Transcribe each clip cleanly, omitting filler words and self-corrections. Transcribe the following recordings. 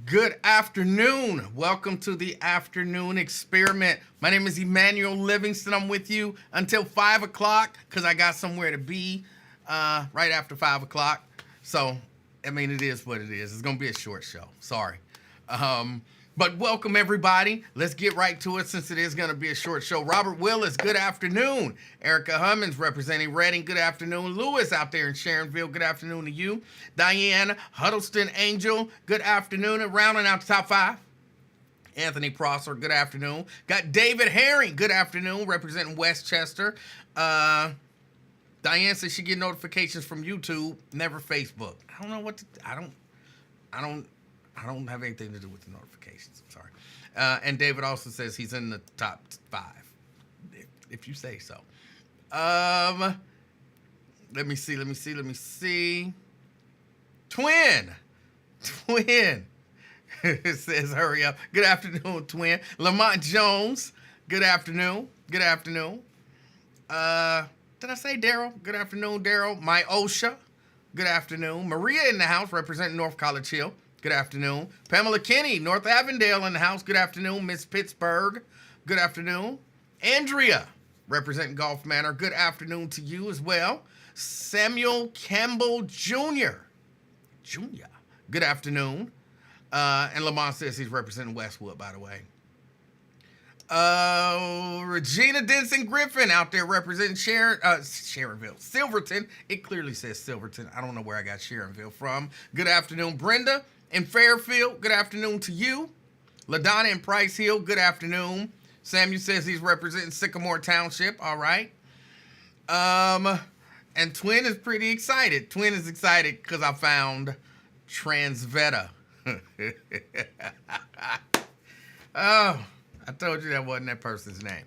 Good afternoon. Welcome to the afternoon experiment. My name is Emanuel Livingston. I'm with you until 5 o'clock because I got somewhere to be right after 5 o'clock. So, it is what it is. It's going to be a short show. Sorry. But welcome, everybody. Let's get right to it since it is going to be a short show. Robert Willis, good afternoon. Erica Hummins, representing Reading, good afternoon. Lewis out there in Sharonville, good afternoon to you. Diane Huddleston Angel, good afternoon. And rounding out the top five, Anthony Prosser, good afternoon. Got David Herring, good afternoon, representing Westchester. Diane says she get notifications from YouTube, never Facebook. I don't know what to, I don't have anything to do with the notifications. I'm sorry. And David also says he's in the top five, if you say so. Let me see. Twin. It says hurry up. Good afternoon, Twin. Lamont Jones. Good afternoon. Did I say Daryl? Good afternoon, Daryl. My Osha. Good afternoon. Maria in the house, representing North College Hill. Good afternoon. Pamela Kinney, North Avondale in the house. Good afternoon. Miss Pittsburgh. Good afternoon. Andrea, representing Gulf Manor. Good afternoon to you as well. Samuel Campbell Jr. Good afternoon. And Lamont says he's representing Westwood, by the way. Regina Denson Griffin out there representing Sharonville. Silverton. It clearly says Silverton. I don't know where I got Sharonville from. Good afternoon, Brenda. In Fairfield, good afternoon to you. LaDonna in Price Hill, good afternoon. Samuel says he's representing Sycamore Township, all right. And Twin is pretty excited. Twin is excited because I found Transveta. Oh, I told you that wasn't that person's name.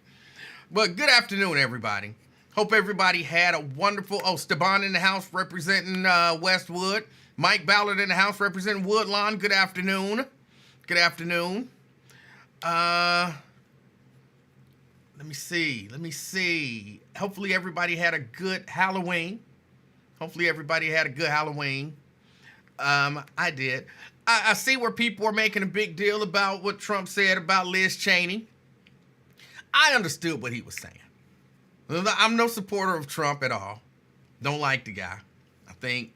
But good afternoon, everybody. Hope everybody had a wonderful, Steban in the house representing Westwood. Mike Ballard in the house representing Woodlawn. Good afternoon. Let me see. Hopefully everybody had a good Halloween. I did. I see where people are making a big deal about what Trump said about Liz Cheney. I understood what he was saying. I'm no supporter of Trump at all. Don't like the guy. I think,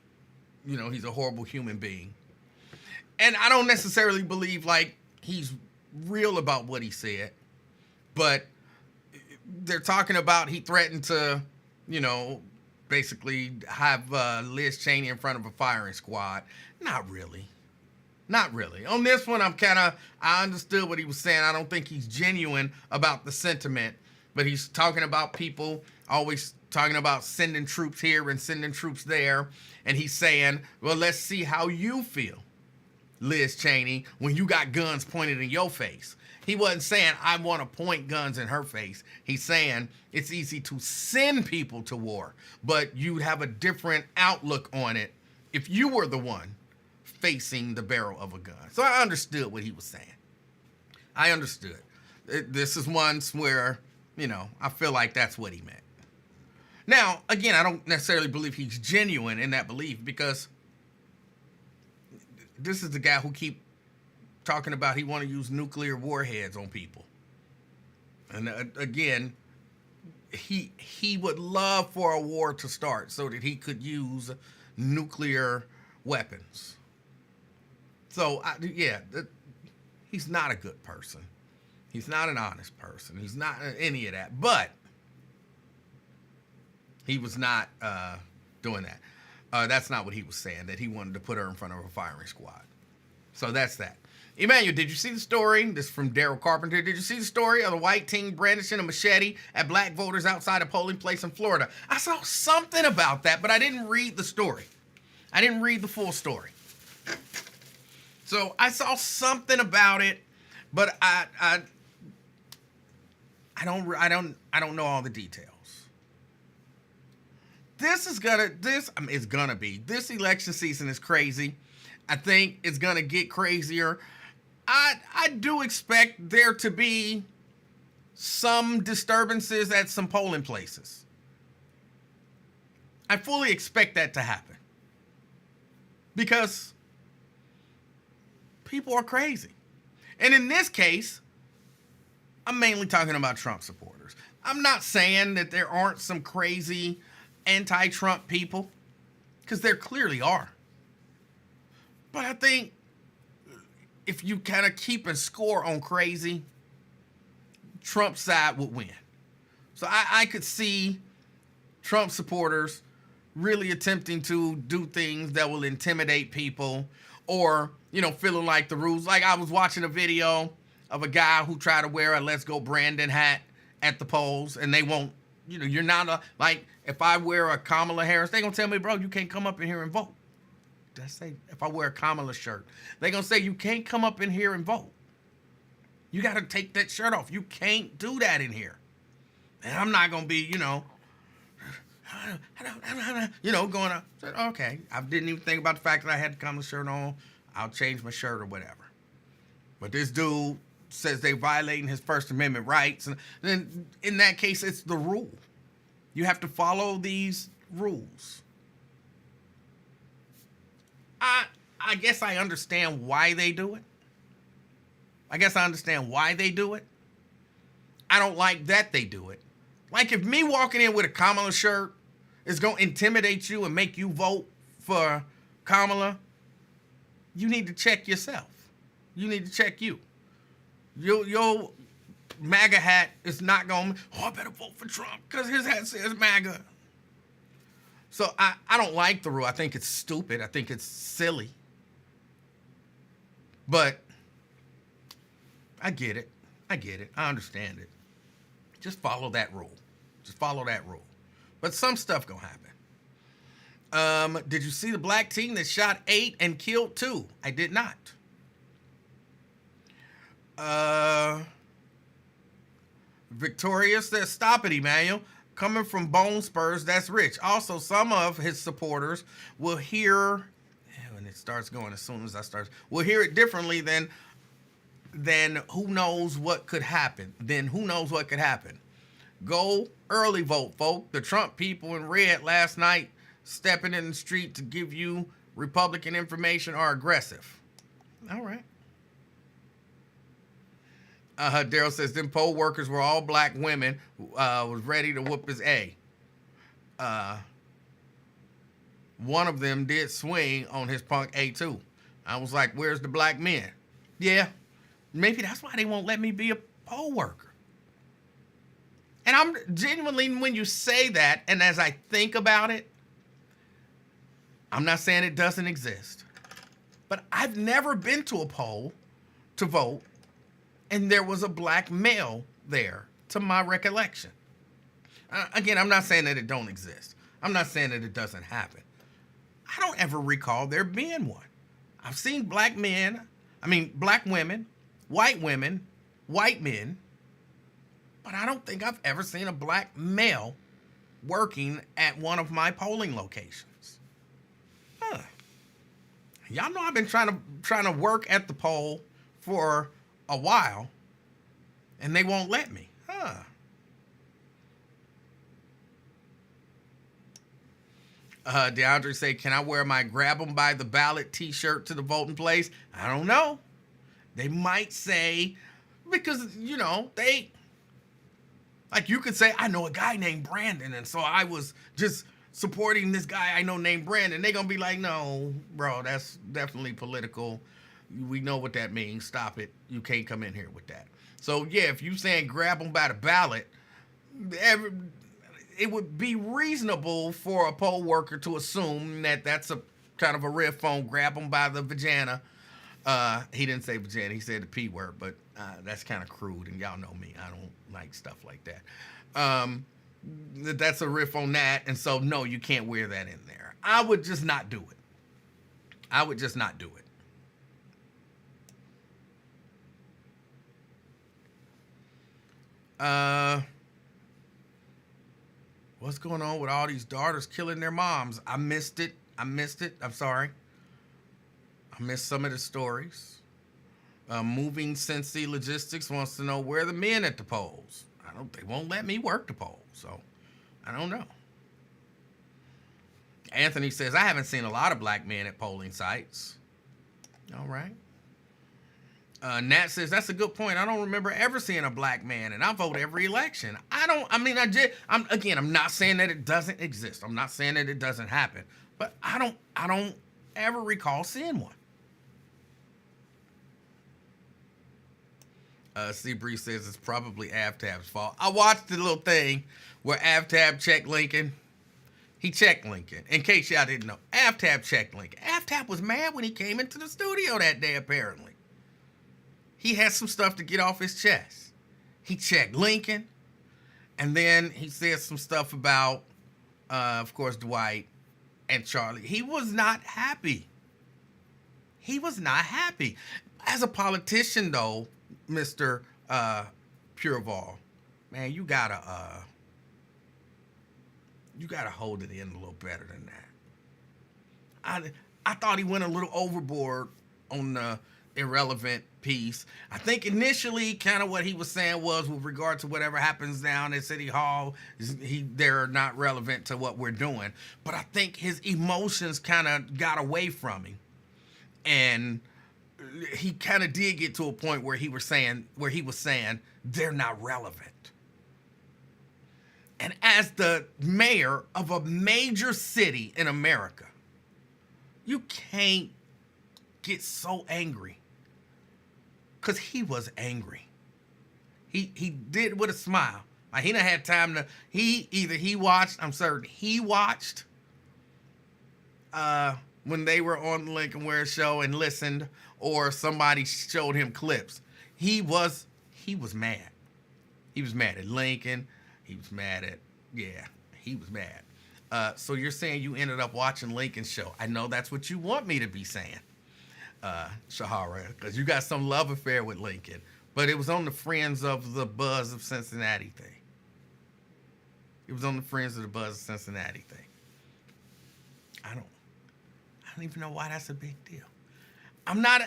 he's a horrible human being. And I don't necessarily believe, he's real about what he said. But they're talking about he threatened to, basically have Liz Cheney in front of a firing squad. Not really. On this one, I understood what he was saying. I don't think he's genuine about the sentiment. But he's talking about people always talking about sending troops here and sending troops there. And he's saying, well, let's see how you feel, Liz Cheney, when you got guns pointed in your face. He wasn't saying, I want to point guns in her face. He's saying it's easy to send people to war, but you'd have a different outlook on it if you were the one facing the barrel of a gun. So I understood what he was saying. This is one where, I feel like that's what he meant. Now, again, I don't necessarily believe he's genuine in that belief because this is the guy who keep talking about he want to use nuclear warheads on people. And again, he would love for a war to start so that he could use nuclear weapons. So, he's not a good person. He's not an honest person. He's not any of that. But he was not doing that. That's not what he was saying, that he wanted to put her in front of a firing squad. So that's that. Emmanuel, did you see the story? This is from Daryl Carpenter. Did you see the story of the white teen brandishing a machete at black voters outside a polling place in Florida? I saw something about that, but I didn't read the story. I didn't read the full story. So I saw something about it, but I don't know all the details. This election season is crazy. I think it's gonna get crazier. I do expect there to be some disturbances at some polling places. I fully expect that to happen. Because People are crazy. And in this case, I'm mainly talking about Trump supporters. I'm not saying that there aren't some crazy anti-Trump people, because there clearly are. But I think if you kind of keep a score on crazy, Trump's side would win. So I could see Trump supporters really attempting to do things that will intimidate people, or, feeling like the rules. Like, I was watching a video of a guy who tried to wear a Let's Go Brandon hat at the polls, and they won't, you're not like, if I wear a Kamala Harris, they gonna tell me, bro, you can't come up in here and vote. Did I say, if I wear a Kamala shirt, they gonna say, you can't come up in here and vote. You gotta take that shirt off. You can't do that in here. And I'm not gonna be, going up. Okay, I didn't even think about the fact that I had the Kamala shirt on. I'll change my shirt or whatever. But this dude says they violating his First Amendment rights, and then in that case, it's the rule. You have to follow these rules. I guess I understand why they do it. I don't like that they do it. Like, if me walking in with a Kamala shirt is going to intimidate you and make you vote for Kamala, you need to check yourself. You need to check you. Your MAGA hat is not going to, I better vote for Trump because his hat says MAGA. So I don't like the rule. I think it's stupid. I think it's silly. But I get it. I understand it. Just follow that rule. But some stuff gonna happen. Did you see the black teen that shot 8 and killed 2? I did not. Victoria says, stop it, Emanuel. Coming from Bone Spurs, that's rich. Also, some of his supporters will hear, when it starts going as soon as I start, will hear it differently than who knows what could happen. Go early vote, folk. The Trump people in red last night stepping in the street to give you Republican information are aggressive. All right. Daryl says, them poll workers were all black women, was ready to whoop his A. One of them did swing on his punk A2. I was like, where's the black men? Yeah, maybe that's why they won't let me be a poll worker. And I'm genuinely, when you say that, and as I think about it, I'm not saying it doesn't exist, but I've never been to a poll to vote and there was a black male there, to my recollection. Again, I'm not saying that it don't exist. I'm not saying that it doesn't happen. I don't ever recall there being one. I've seen black women, white men, but I don't think I've ever seen a black male working at one of my polling locations. Y'all know I've been trying to work at the poll for a while, and they won't let me. DeAndre say, can I wear my grab 'em by the ballot t-shirt to the voting place? I don't know. They might say, because, they, like, you could say, I know a guy named Brandon, and so I was just supporting this guy I know named Brandon. They're going to be like, no, bro, that's definitely political. We know what that means. Stop it. You can't come in here with that. So, yeah, if you're saying grab them by the ballot, it would be reasonable for a poll worker to assume that that's a kind of a riff on grab them by the vagina. He didn't say vagina. He said the P word, but that's kind of crude, and y'all know me. I don't like stuff like that. That's a riff on that, and so, no, you can't wear that in there. I would just not do it. What's going on with all these daughters killing their moms? I missed it. I'm sorry. I missed some of the stories. Moving Cincy Logistics wants to know where are the men at the polls. They won't let me work the poll, so I don't know. Anthony says, I haven't seen a lot of black men at polling sites. All right. Nat says that's a good point. I don't remember ever seeing a black man, and I vote every election. I don't. I mean, I did. I'm not saying that it doesn't exist. I'm not saying that it doesn't happen, but I don't. I don't ever recall seeing one. Seabree says it's probably Avtab's fault. I watched the little thing where Avtab checked Lincoln. He checked Lincoln. In case y'all didn't know, Avtab checked Lincoln. Avtab was mad when he came into the studio that day, apparently. He had some stuff to get off his chest. He checked Lincoln, and then he said some stuff about, of course, Dwight and Charlie. He was not happy. He was not happy. As a politician, though, Mr. Pureval, man, you gotta hold it in a little better than that. I thought he went a little overboard on the irrelevant piece. I think initially kind of what he was saying was with regard to whatever happens down at City Hall, they're not relevant to what we're doing. But I think his emotions kind of got away from him. And he kind of did get to a point where he was saying they're not relevant. And as the mayor of a major city in America, you can't get so angry. Because he was angry. He did it with a smile. Like he done had time to, he watched when they were on the Lincoln Ware show and listened, or somebody showed him clips. He was mad. He was mad at Lincoln. He was mad at, he was mad. So you're saying you ended up watching Lincoln's show. I know that's what you want me to be saying, Shahara, because you got some love affair with Lincoln. But it was on the Friends of the Buzz of Cincinnati thing. It was on the Friends of the Buzz of Cincinnati thing. I don't even know why that's a big deal. I'm not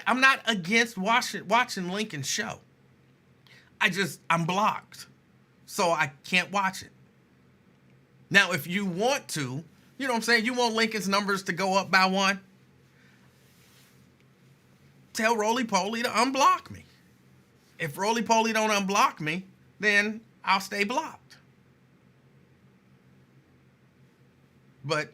against watching Lincoln's show. I'm blocked. So I can't watch it. Now, if you want to, you know what I'm saying? You want Lincoln's numbers to go up by 1? Tell Roly Poly to unblock me. If Roly Poly don't unblock me, then I'll stay blocked. But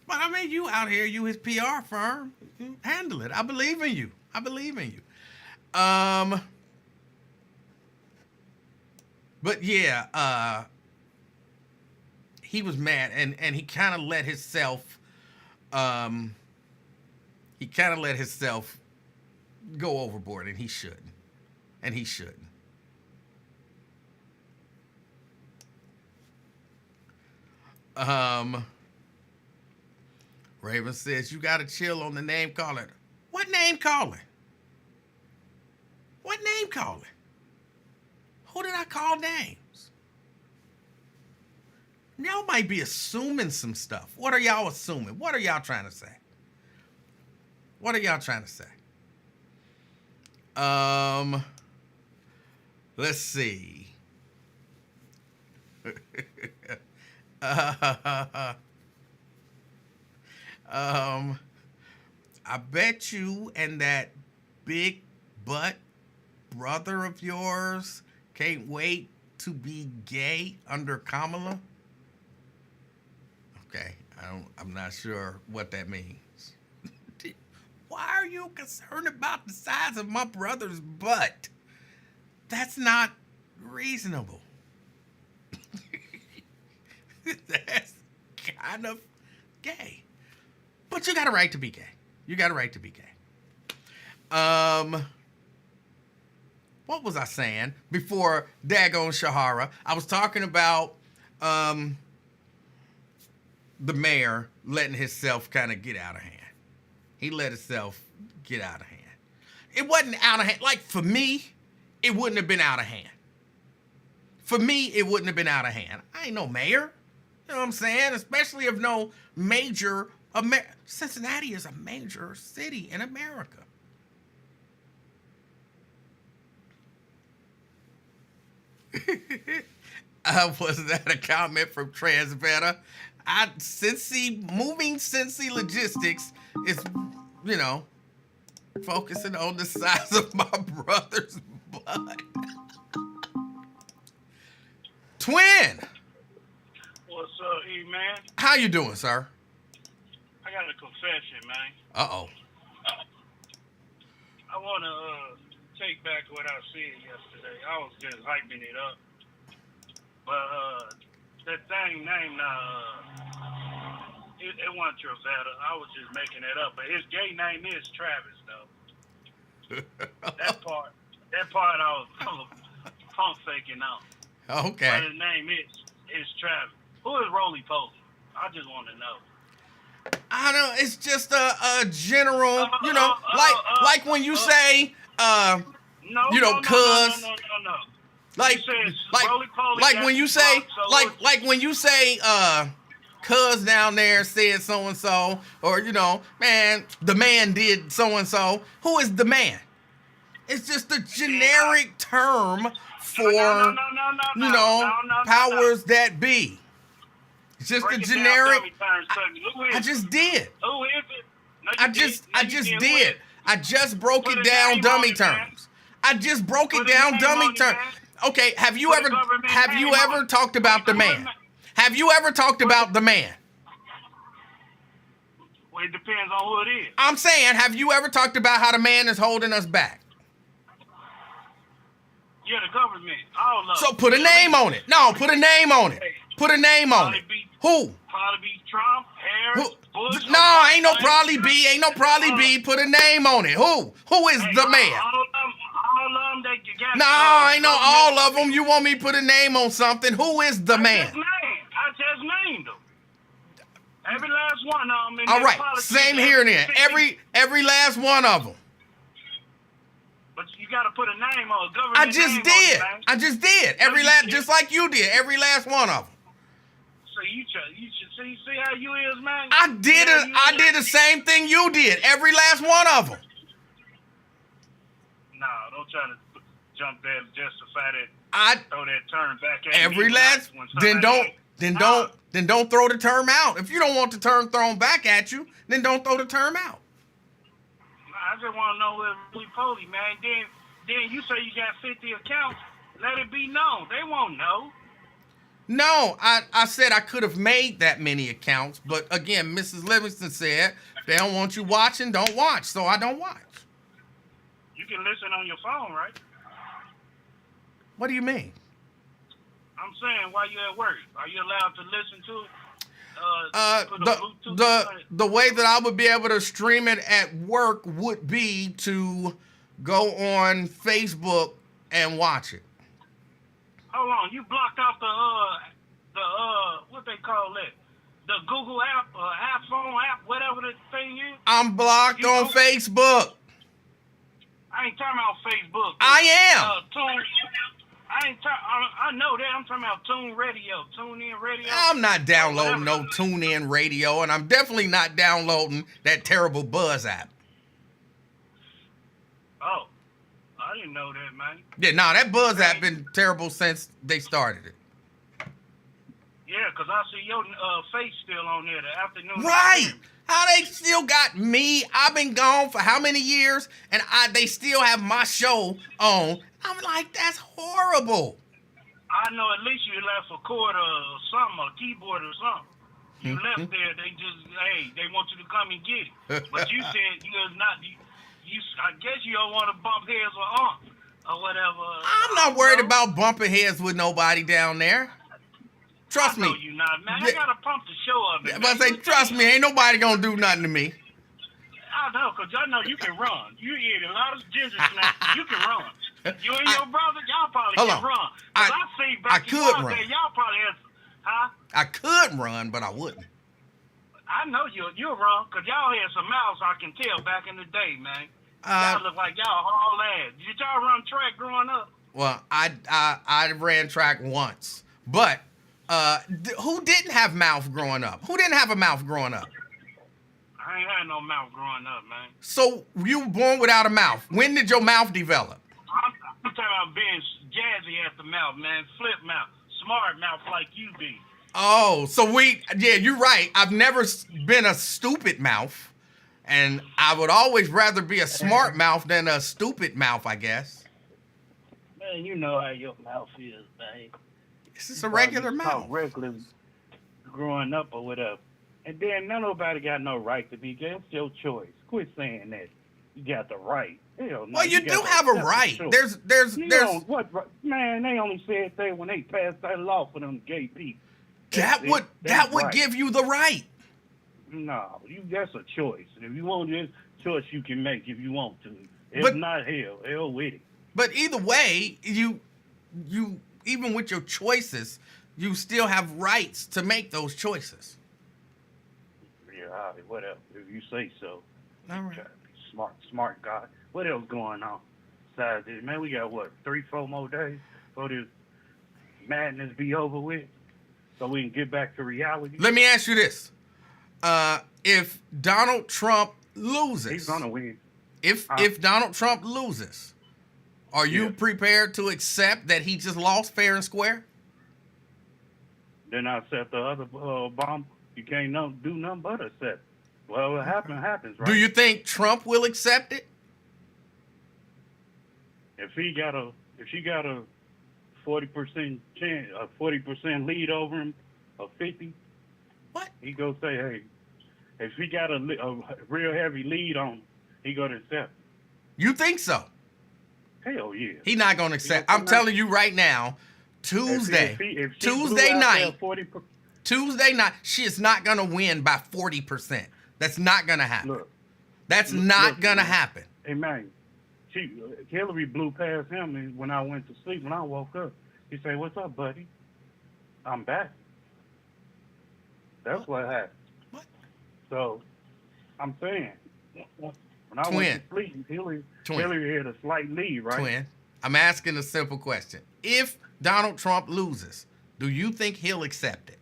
I mean, you out here, you his PR firm, you handle it. I believe in you. But yeah, he was mad, and he kind of let himself, go overboard, and he shouldn't. Raven says, you got to chill on the name calling. What name calling? Who did I call names? Y'all might be assuming some stuff. What are y'all assuming? What are y'all trying to say? Let's see. I bet you and that big butt brother of yours can't wait to be gay under Kamala. Okay, I'm not sure what that means. Why are you concerned about the size of my brother's butt? That's not reasonable. That's kind of gay. But you got a right to be gay. What was I saying before daggone Shahara? I was talking about the mayor letting himself kind of get out of hand. He let himself get out of hand. It wasn't out of hand. Like, for me, it wouldn't have been out of hand. I ain't no mayor. You know what I'm saying? Especially if no major... Cincinnati is a major city in America. Was that a comment from Transveta? Moving Cincy Logistics is, focusing on the size of my brother's butt. Twin! What's up, E-Man? How you doing, sir? I got a confession, man. Uh-oh. I want to take back what I said yesterday. I was just hyping it up. But that thing named, it wasn't Trevetta. I was just making it up. But his gay name is Travis, though. that part I was pump faking out. Okay. But his name is Travis. Who is Roly Poly? I just want to know. I don't know. It's just a general, like when you say, No. Like when you say, cuz down there said so and so, or man, the man did so and so. Who is the man? It's just a generic term for powers that be. It's just a generic. I just did. Who is it? No, I just did. I just broke it down dummy terms. I just broke it down dummy terms. Okay, have you ever talked about the man? Have you ever talked about the man? Well, it depends on who it is. I'm saying, have you ever talked about how the man is holding us back? Yeah, the government. All of So put a name on it. No, put a name on it. Put a name on it. Who? Probably be Trump, Harris, Bush. No, ain't no probably be. Ain't no probably be. Put a name on it. Who? Who is the man? All of them they got. No, ain't no all of them. You want me to put a name on something? Who is the man? I just named them. Every last one of them. All right, same here then. Every last one of them. But you got to put a name on government. I just did. Every last, just like you did. Every last one of them. So you should see how you is, man. I did the same thing you did. Every last one of them. No, don't try to jump there and justify that. Throw that term back at every me. Last. Then don't throw the term out. If you don't want the term thrown back at you, then don't throw the term out. I just want to know where Roly Poly, man. Then you say you got 50 accounts. Let it be known. They won't know. No, I said I could have made that many accounts, but again, Mrs. Livingston said they don't want you watching, don't watch, so I don't watch. You can listen on your phone, right? What do you mean? I'm saying while you're at work, are you allowed to listen to it? The way that I would be able to stream it at work would be to go on Facebook and watch it. Hold on, you blocked off the what they call it, the Google app, phone app, whatever the thing is. I'm blocked on Facebook. I ain't talking about Facebook. I am. I know that. I'm talking about TuneIn Radio. I'm not downloading no TuneIn Radio, and I'm definitely not downloading that terrible Buzz app. Oh, I didn't know that, man. Yeah, that Buzz app been terrible since they started it. Yeah, because I see your face still on there, the afternoon. Right. How they still got me? I've been gone for how many years, and they still have my show on. I'm like, that's horrible. I know at least you left a cord or something, a keyboard or something. You left there, they want you to come and get it. But you said you're not, I guess you don't want to bump heads or whatever. I'm not worried about bumping heads with nobody down there. Trust me. I know you not, man. I gotta pump the show up. If I say, trust me, ain't nobody gonna do nothing to me. I know, because I know you can run. You eat a lot of ginger snaps. You can run. You and your brother, y'all probably can run. I see back I could run. Y'all probably have, huh? I could run, but I wouldn't. I know you'll run, because y'all had some mouths I can tell back in the day, man. Y'all look like y'all haul ass. Did y'all run track growing up? Well, I ran track once, but who didn't have mouth growing up? Who didn't have a mouth growing up? I ain't had no mouth growing up, man. So you were born without a mouth. When did your mouth develop? I'm talking about being jazzy at the mouth, man. Flip mouth. Smart mouth like you be. Oh, so you're right. I've never been a stupid mouth, and I would always rather be a smart mouth than a stupid mouth, I guess. Man, you know how your mouth is, man. This is You a probably regular just talk mouth. regular growing up or whatever. And then nobody got no right to be gay. It's your choice. Quit saying that. You got the right. Hell no. Well, you got do to have a accept the right. choice. There's You don't, what, man, they only said that when they passed that law for them gay people. that would right. give you the right. No, that's a choice. If you want this choice, you can make if you want to. If But- not, hell with it. But either way, you even with your choices, you still have rights to make those choices. Yeah, all right, whatever. If you say so. All right. Try to be smart guy. What else going on besides this? Man, we got what, 3-4 more days for this madness be over with, so we can get back to reality. Let me ask you this: if Donald Trump loses, He's gonna win. If Donald Trump loses, are you prepared to accept that he just lost fair and square? Then I accept the other bomb. You can't do nothing but accept. Well, what happens, right? Do you think Trump will accept it? If she got a 40% chance, a 40% lead over him, a 50, What? he go say, hey, if he got a real heavy lead on him, he gonna accept. You think so? Hell yeah. He's not going to accept. I'm telling you right now, Tuesday night, she is not going to win by 40%. That's not going to happen. That's not going to happen. Hey, man, Hillary blew past him, and when I went to sleep, when I woke up, he said, what's up, buddy? I'm back. That's what happened. What? So, I'm saying, when I went to sleep, Hillary had a slight lead, right? Twin, I'm asking a simple question. If Donald Trump loses, do you think he'll accept it?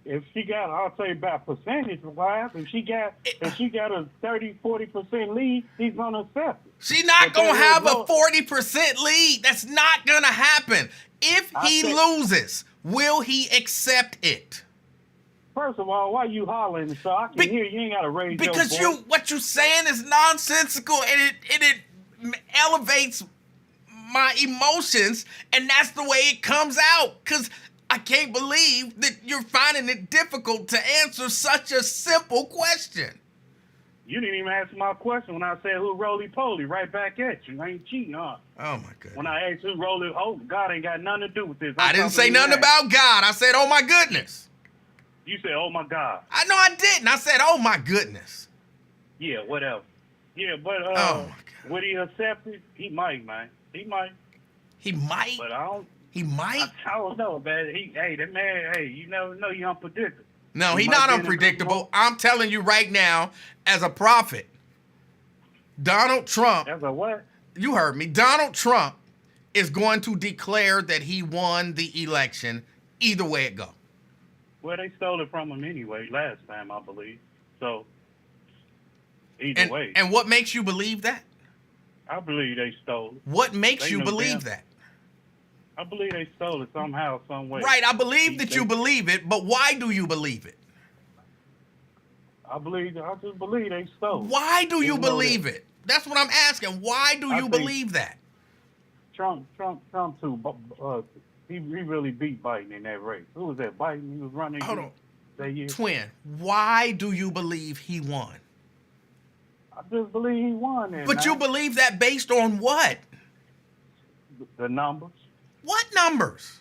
If she got, I'll say about percentage-wise, if she got a 30-40% lead, he's gonna accept it. She's not going to have a 40% lead. That's not going to happen. If he loses, will he accept it? First of all, why you hollering so I can hear you? Ain't got to raise your voice. Because what you're saying is nonsensical, and it elevates my emotions, and that's the way it comes out. Because I can't believe that you're finding it difficult to answer such a simple question. You didn't even answer my question when I said who roly-poly, right back at you. I ain't cheating, huh? Oh, my goodness. When I asked who God ain't got nothing to do with this. I didn't say nothing about God. I said, oh, my goodness. You said, oh, my God. I know I didn't. I said, oh, my goodness. Yeah, whatever. Yeah, but oh, my God. Would he accept it? He might, man. He might. He might? But I don't. He might? I don't know, man. That man, you never know. He unpredictable. No, he's not unpredictable. I'm telling you right now, as a prophet, Donald Trump. As a what? You heard me. Donald Trump is going to declare that he won the election either way it goes. Well, they stole it from him anyway last time, I believe. So, either way. And what makes you believe that? I believe they stole it. What makes you believe that? I believe they stole it somehow, some way. Right, I believe that you believe it, but why do you believe it? I just believe they stole it. Why do you believe it? That's what I'm asking. Why do you believe that? Trump too. He really beat Biden in that race. Who was that? Biden? He was running. Hold on. That year. Twin, why do you believe he won? I just believe he won it. But you believe that based on what? The numbers. What numbers?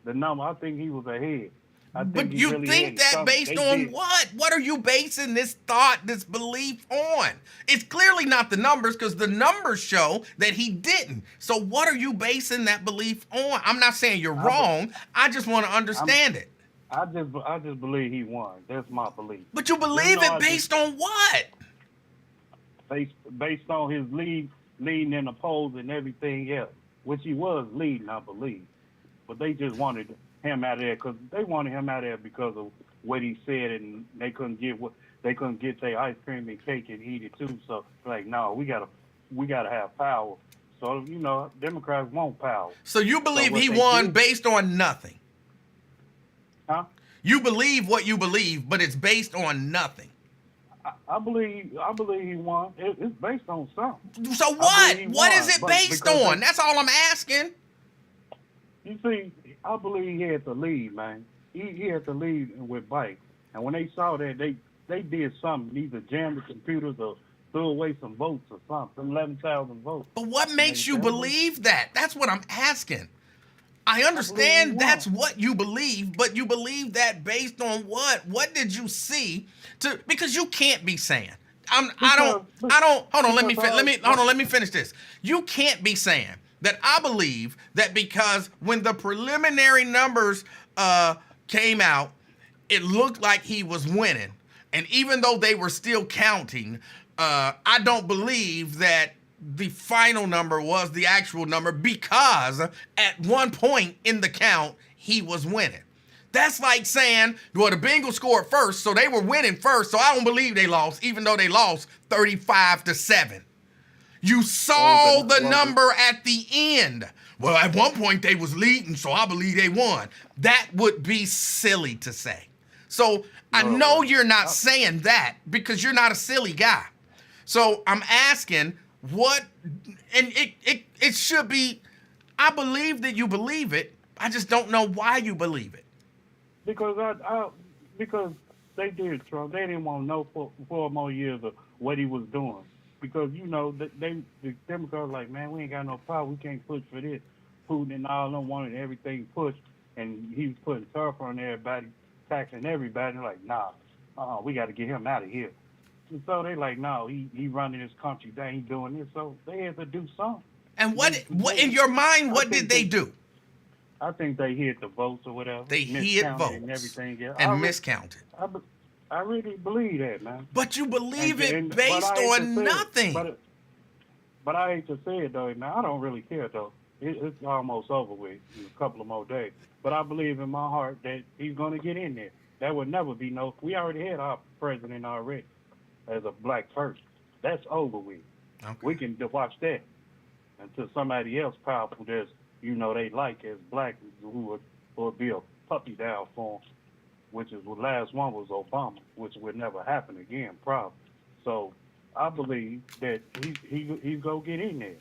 The number. I think he was ahead. But you think that based on what? What are you basing this thought, this belief on? It's clearly not the numbers, because the numbers show that he didn't. So what are you basing that belief on? I'm not saying you're wrong. I just want to understand it. I just believe he won. That's my belief. But you believe it based on what? Based on his leading in the polls and everything else, which he was leading, I believe. But they just wanted him out of there because of what he said, and they couldn't get their ice cream and cake and eat it too. So like, no, we gotta have power. So, Democrats want power. So you So believe what he they won did- based on nothing? Huh? You believe what you believe, but it's based on nothing. I believe he won. It's based on something. So I what? believe he What is won, it but based because on? That's all I'm asking. You see, I believe he had to leave, man. He had to leave with Bike. And when they saw that, they did something, either jammed the computers or threw away some votes or something, 11,000 votes. But what makes you tell me? believe that? That's what I'm asking. I believe understand he that's won. what you believe, but you believe that based on what? What did you see? Because you can't be saying. Hold on. Let me finish this. You can't be saying that I believe that because when the preliminary numbers came out, it looked like he was winning, and even though they were still counting, I don't believe that the final number was the actual number because at one point in the count, he was winning. That's like saying, well, the Bengals scored first, so they were winning first, so I don't believe they lost, even though they lost 35-7. You saw the number at the end. Well, at one point they was leading, so I believe they won. That would be silly to say. So I know you're not saying that because you're not a silly guy. So I'm asking what, and it should be, I believe that you believe it. I just don't know why you believe it. Because they did, Trump. They didn't want to know for 4 more years of what he was doing. Because, the Democrats like, man, we ain't got no power. We can't push for this. Putin and all them wanted everything pushed, and he was putting tariff on everybody, taxing everybody. They're like, nah, we got to get him out of here. And so they like, no, he running this country down, he doing this. So they had to do something. And what in your mind, what did they do? I think they hid the votes or whatever. They hid votes and everything else. and miscounted. I really believe that, man. But you believe it based on nothing. But I hate to say it, though, man. I don't really care, though. It's almost over with in a couple of more days. But I believe in my heart that he's going to get in there. That would never be no. We already had our president already as a black person. That's over with. Okay. We can watch that until somebody else powerful that's, they like as black who would be a puppy down for him, which is the last one was Obama, which would never happen again, probably. So I believe that he's gonna get in there.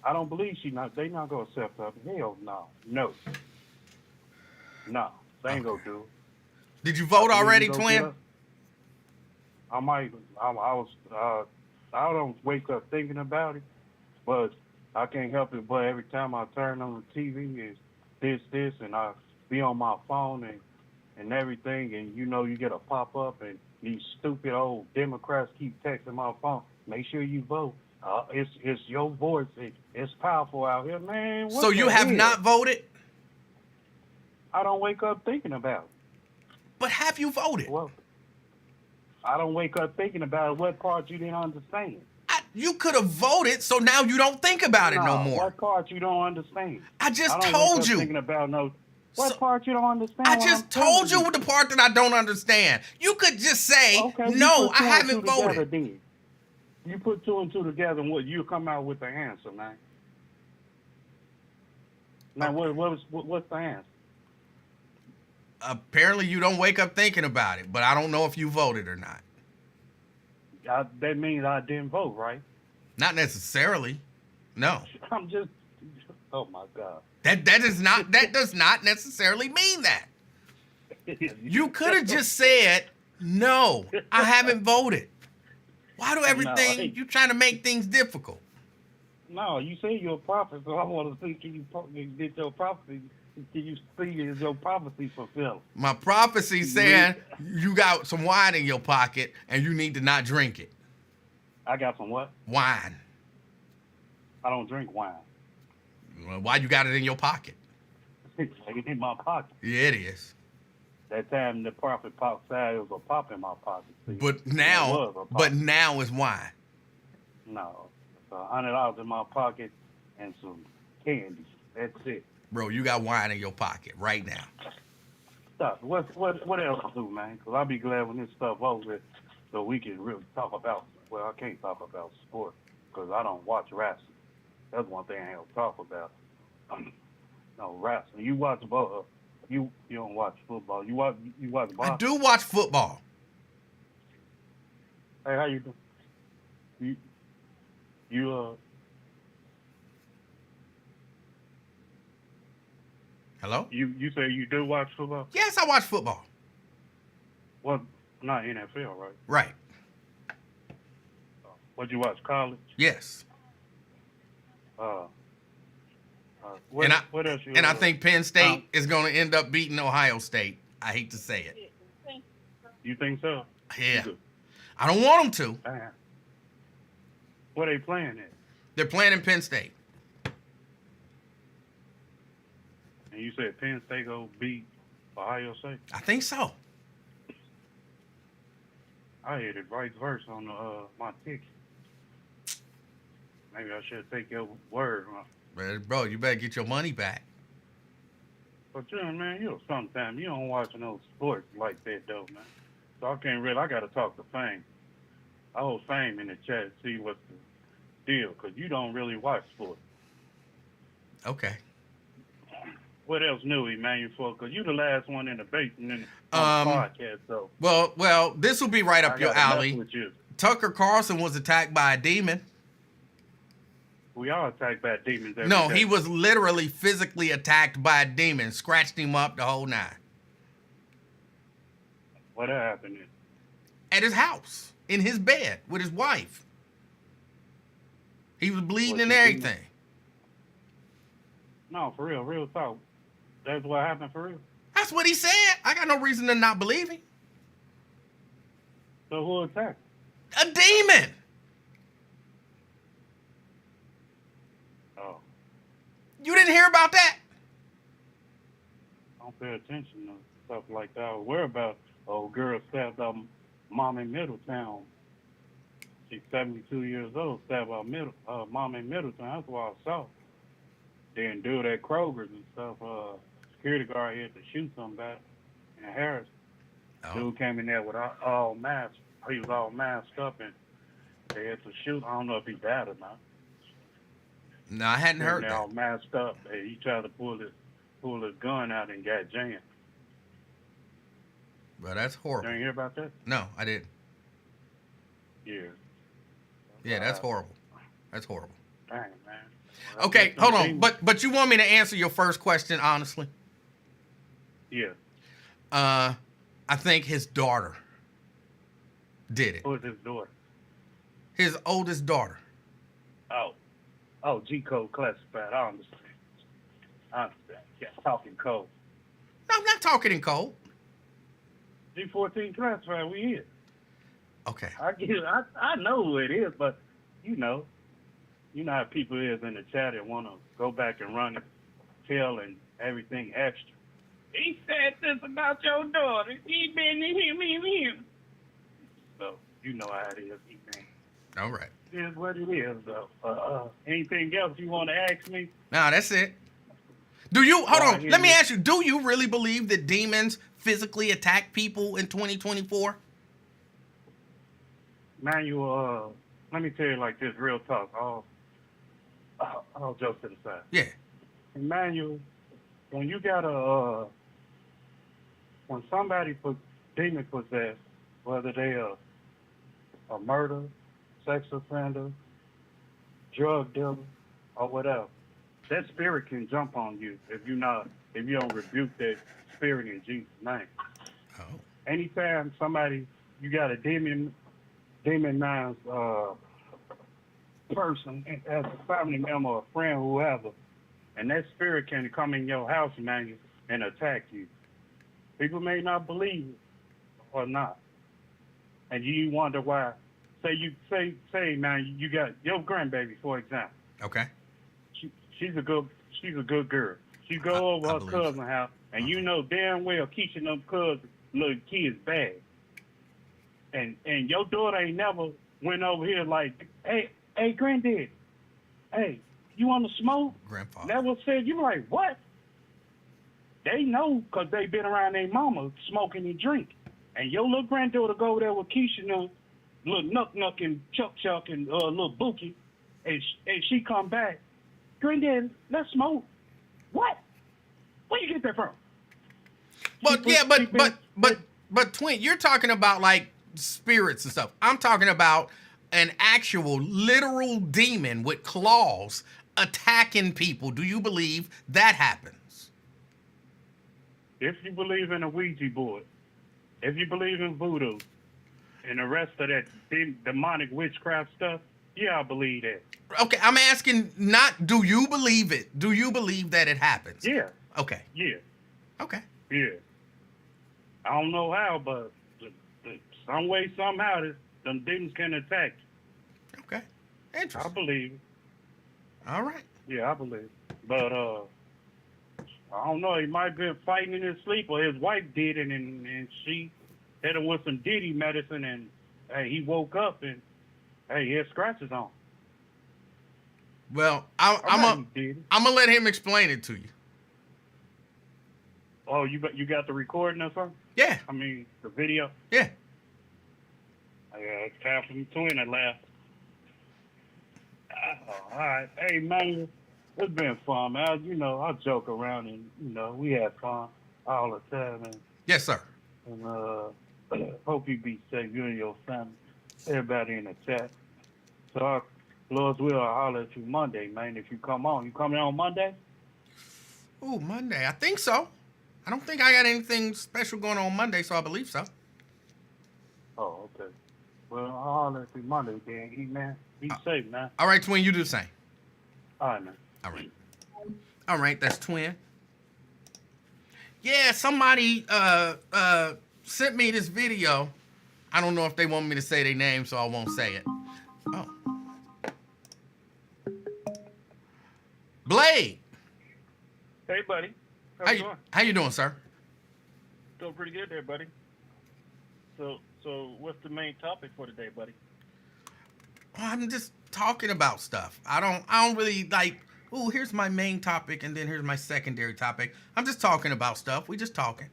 I don't believe they not gonna accept her. Hell no, they ain't gonna do it. Did you vote already, twin? I don't wake up thinking about it, but I can't help it. But every time I turn on the TV, it's this, and I be on my phone and everything, and you get a pop up, and these stupid old Democrats keep texting my phone. Make sure you vote. It's your voice. It's powerful out here, man. So you have not voted? I don't wake up thinking about it. But have you voted? Well, I don't wake up thinking about it. What part you didn't understand? You could have voted, so now you don't think about it no more. What part you don't understand? I just don't told wake up you. Thinking about what part you don't understand? I just told you the part that I don't understand. You could just say, no, I haven't voted. Then. You put 2 and 2 together, and you come out with the answer, man. Now, what's the answer? Apparently, you don't wake up thinking about it, but I don't know if you voted or not. That means I didn't vote, right? Not necessarily. No. I'm just. Oh my God. That does not necessarily mean that. You could have just said, no, I haven't voted. Why do everything you trying to make things difficult? No, you say you're a prophet, so I want to see can you get your prophecy. Can you see is your prophecy fulfilled? My prophecy saying you got some wine in your pocket and you need to not drink it. I got some what? Wine. I don't drink wine. Well, why you got it in your pocket? It's in my pocket. Yeah, it is. That time the prophet popped out, it was a pop in my pocket. See? But now it's wine. No, it's $100 in my pocket and some candy. That's it. Bro, you got wine in your pocket right now. Stop. What else to do, man? Because I'll be glad when this stuff over so we can really talk about, well, I can't talk about sport because I don't watch wrestling. That's one thing I ain't gonna talk about. No wrestling. You watch ball. You don't watch football. You watch boxing. I do watch football. Hey, how you doing? You Hello? you say you do watch football? Yes, I watch football. Well, not NFL, right? Right. What you watch? College? Yes. What else you? And I think Penn State is going to end up beating Ohio State. I hate to say it. You think so? Yeah. I don't want them to. Damn. Where they playing at? They're playing in Penn State. And you said Penn State go beat Ohio State? I think so. I had it vice versa on my ticket. Maybe I should take your word, huh? Bro, you better get your money back. But man, sometimes you don't watch no sports like that though, man. So I gotta talk to Fame. I hold Fame in the chat to see what's the deal, because you don't really watch sports. Okay. What else new, Emanuel? Because you the last one in the basement on the podcast, so. Well, this will be right up your alley. With you. Tucker Carlson was attacked by a demon. We all attacked by demons every No, day. he was literally physically attacked by a demon, scratched him up the whole nine. What happened? At his house, in his bed, with his wife. He was bleeding and everything. No, for real talk. That's what happened for real. That's what he said. I got no reason to not believe him. So who attacked? A demon. Oh, You didn't hear about that? I don't pay attention to stuff like that. I was worried about old girl stabbed out mom in Middletown. She's 72 years old, stabbed out mom in Middletown. That's why I saw. Then dude at Kroger's and stuff, security guard had to shoot somebody in Harris. Oh. Dude came in there with all masked. He was all masked up and they had to shoot. I don't know if he died or not. No, I hadn't heard They that. all masked up. And he tried to pull his gun out and got jammed. But that's You horrible. didn't hear about that? No, I didn't. Yeah. Yeah, that's horrible. That's horrible. Dang, man. Okay, hold on. But you want me to answer your first question honestly? Yeah. I think his daughter did it. Who was his daughter? His oldest daughter. Oh, G-code classified. I understand. Yeah, talking code. No, I'm not talking in code. G14 classified, we here. Okay. I know who it is, but you know how people is in the chat that want to go back and run it, tell and everything extra. He said this about your daughter. He been him. So you know how it is, man. All right. It is what it is, though. Anything else you want to ask me? Nah, that's it. Hold on. hear Let me you. ask you, do you really believe that demons physically attack people in 2024? Manuel, let me tell you like this, real talk. I'll joke to the side. Yeah. Emmanuel, when you got when somebody demon possessed, whether they a murder, sex offender, drug dealer, or whatever, that spirit can jump on you if you don't rebuke that spirit in Jesus' name. Oh. Anytime you got a demonized person as a family member or a friend, whoever, and that spirit can come in your house, man, and attack you. People may not believe it or not, and you wonder why. Say, man, you got your grandbaby, for example. Okay. She's a good girl. She go over her cousin's house, and you know damn well Keisha and them cousins little kids bad. And your daughter ain't never went over here like, hey, granddad, hey, you want to smoke? Grandfather. Never said. You like, what? They know because they been around their mama smoking and drinking. And your little granddaughter go over there with Keisha and them, little Nuck and Chuck and little Bookie, and she come back drinking, let's smoke. What? Where you get that from? But She yeah, put- but twin, you're talking about like spirits and stuff. I'm talking about an actual literal demon with claws attacking people. Do you believe that happens? If you believe in a Ouija board, if you believe in voodoo, and the rest of that demonic witchcraft stuff, yeah, I believe that. Okay, I'm asking not do you believe it? Do you believe that it happens? Yeah, Okay. yeah, Okay. yeah. I don't know how, but some way, somehow, them demons can attack you. Okay. I Interesting. believe it. All right. Yeah, I believe it. But, I don't know. He might have been fighting in his sleep, or his wife did it, and she hit him with some Diddy medicine, and, hey, he woke up, and, hey, he had scratches on. Well, I'm gonna let him explain it to you. Oh, you got the recording or something? Yeah. I mean, the video? Yeah. Yeah, it's time for me to that laugh. All right. Hey, man, it's been fun, man. You know, I joke around and, you know, we have fun all the time. And, Yes, sir. hope you be safe, you and your family, everybody in the chat. So, Lord's will, I'll holler at you Monday, man, if you come on. You coming on Monday? Ooh, Monday. I think so. I don't think I got anything special going on Monday, so I believe so. Oh, okay. Well, I'll holler at you Monday, then, man. Be safe, man. All right, twin, you do the same. All right, man. All right. All right, that's twin. Yeah, somebody sent me this video. I don't know if they want me to say their name, so I won't say it. Oh. Blade. Hey, buddy. How you doing? How you doing, sir? Doing pretty good there, buddy. So what's the main topic for today, buddy? Well, I'm just talking about stuff. I don't really like, ooh, here's my main topic and then here's my secondary topic. I'm just talking about stuff. We just talking.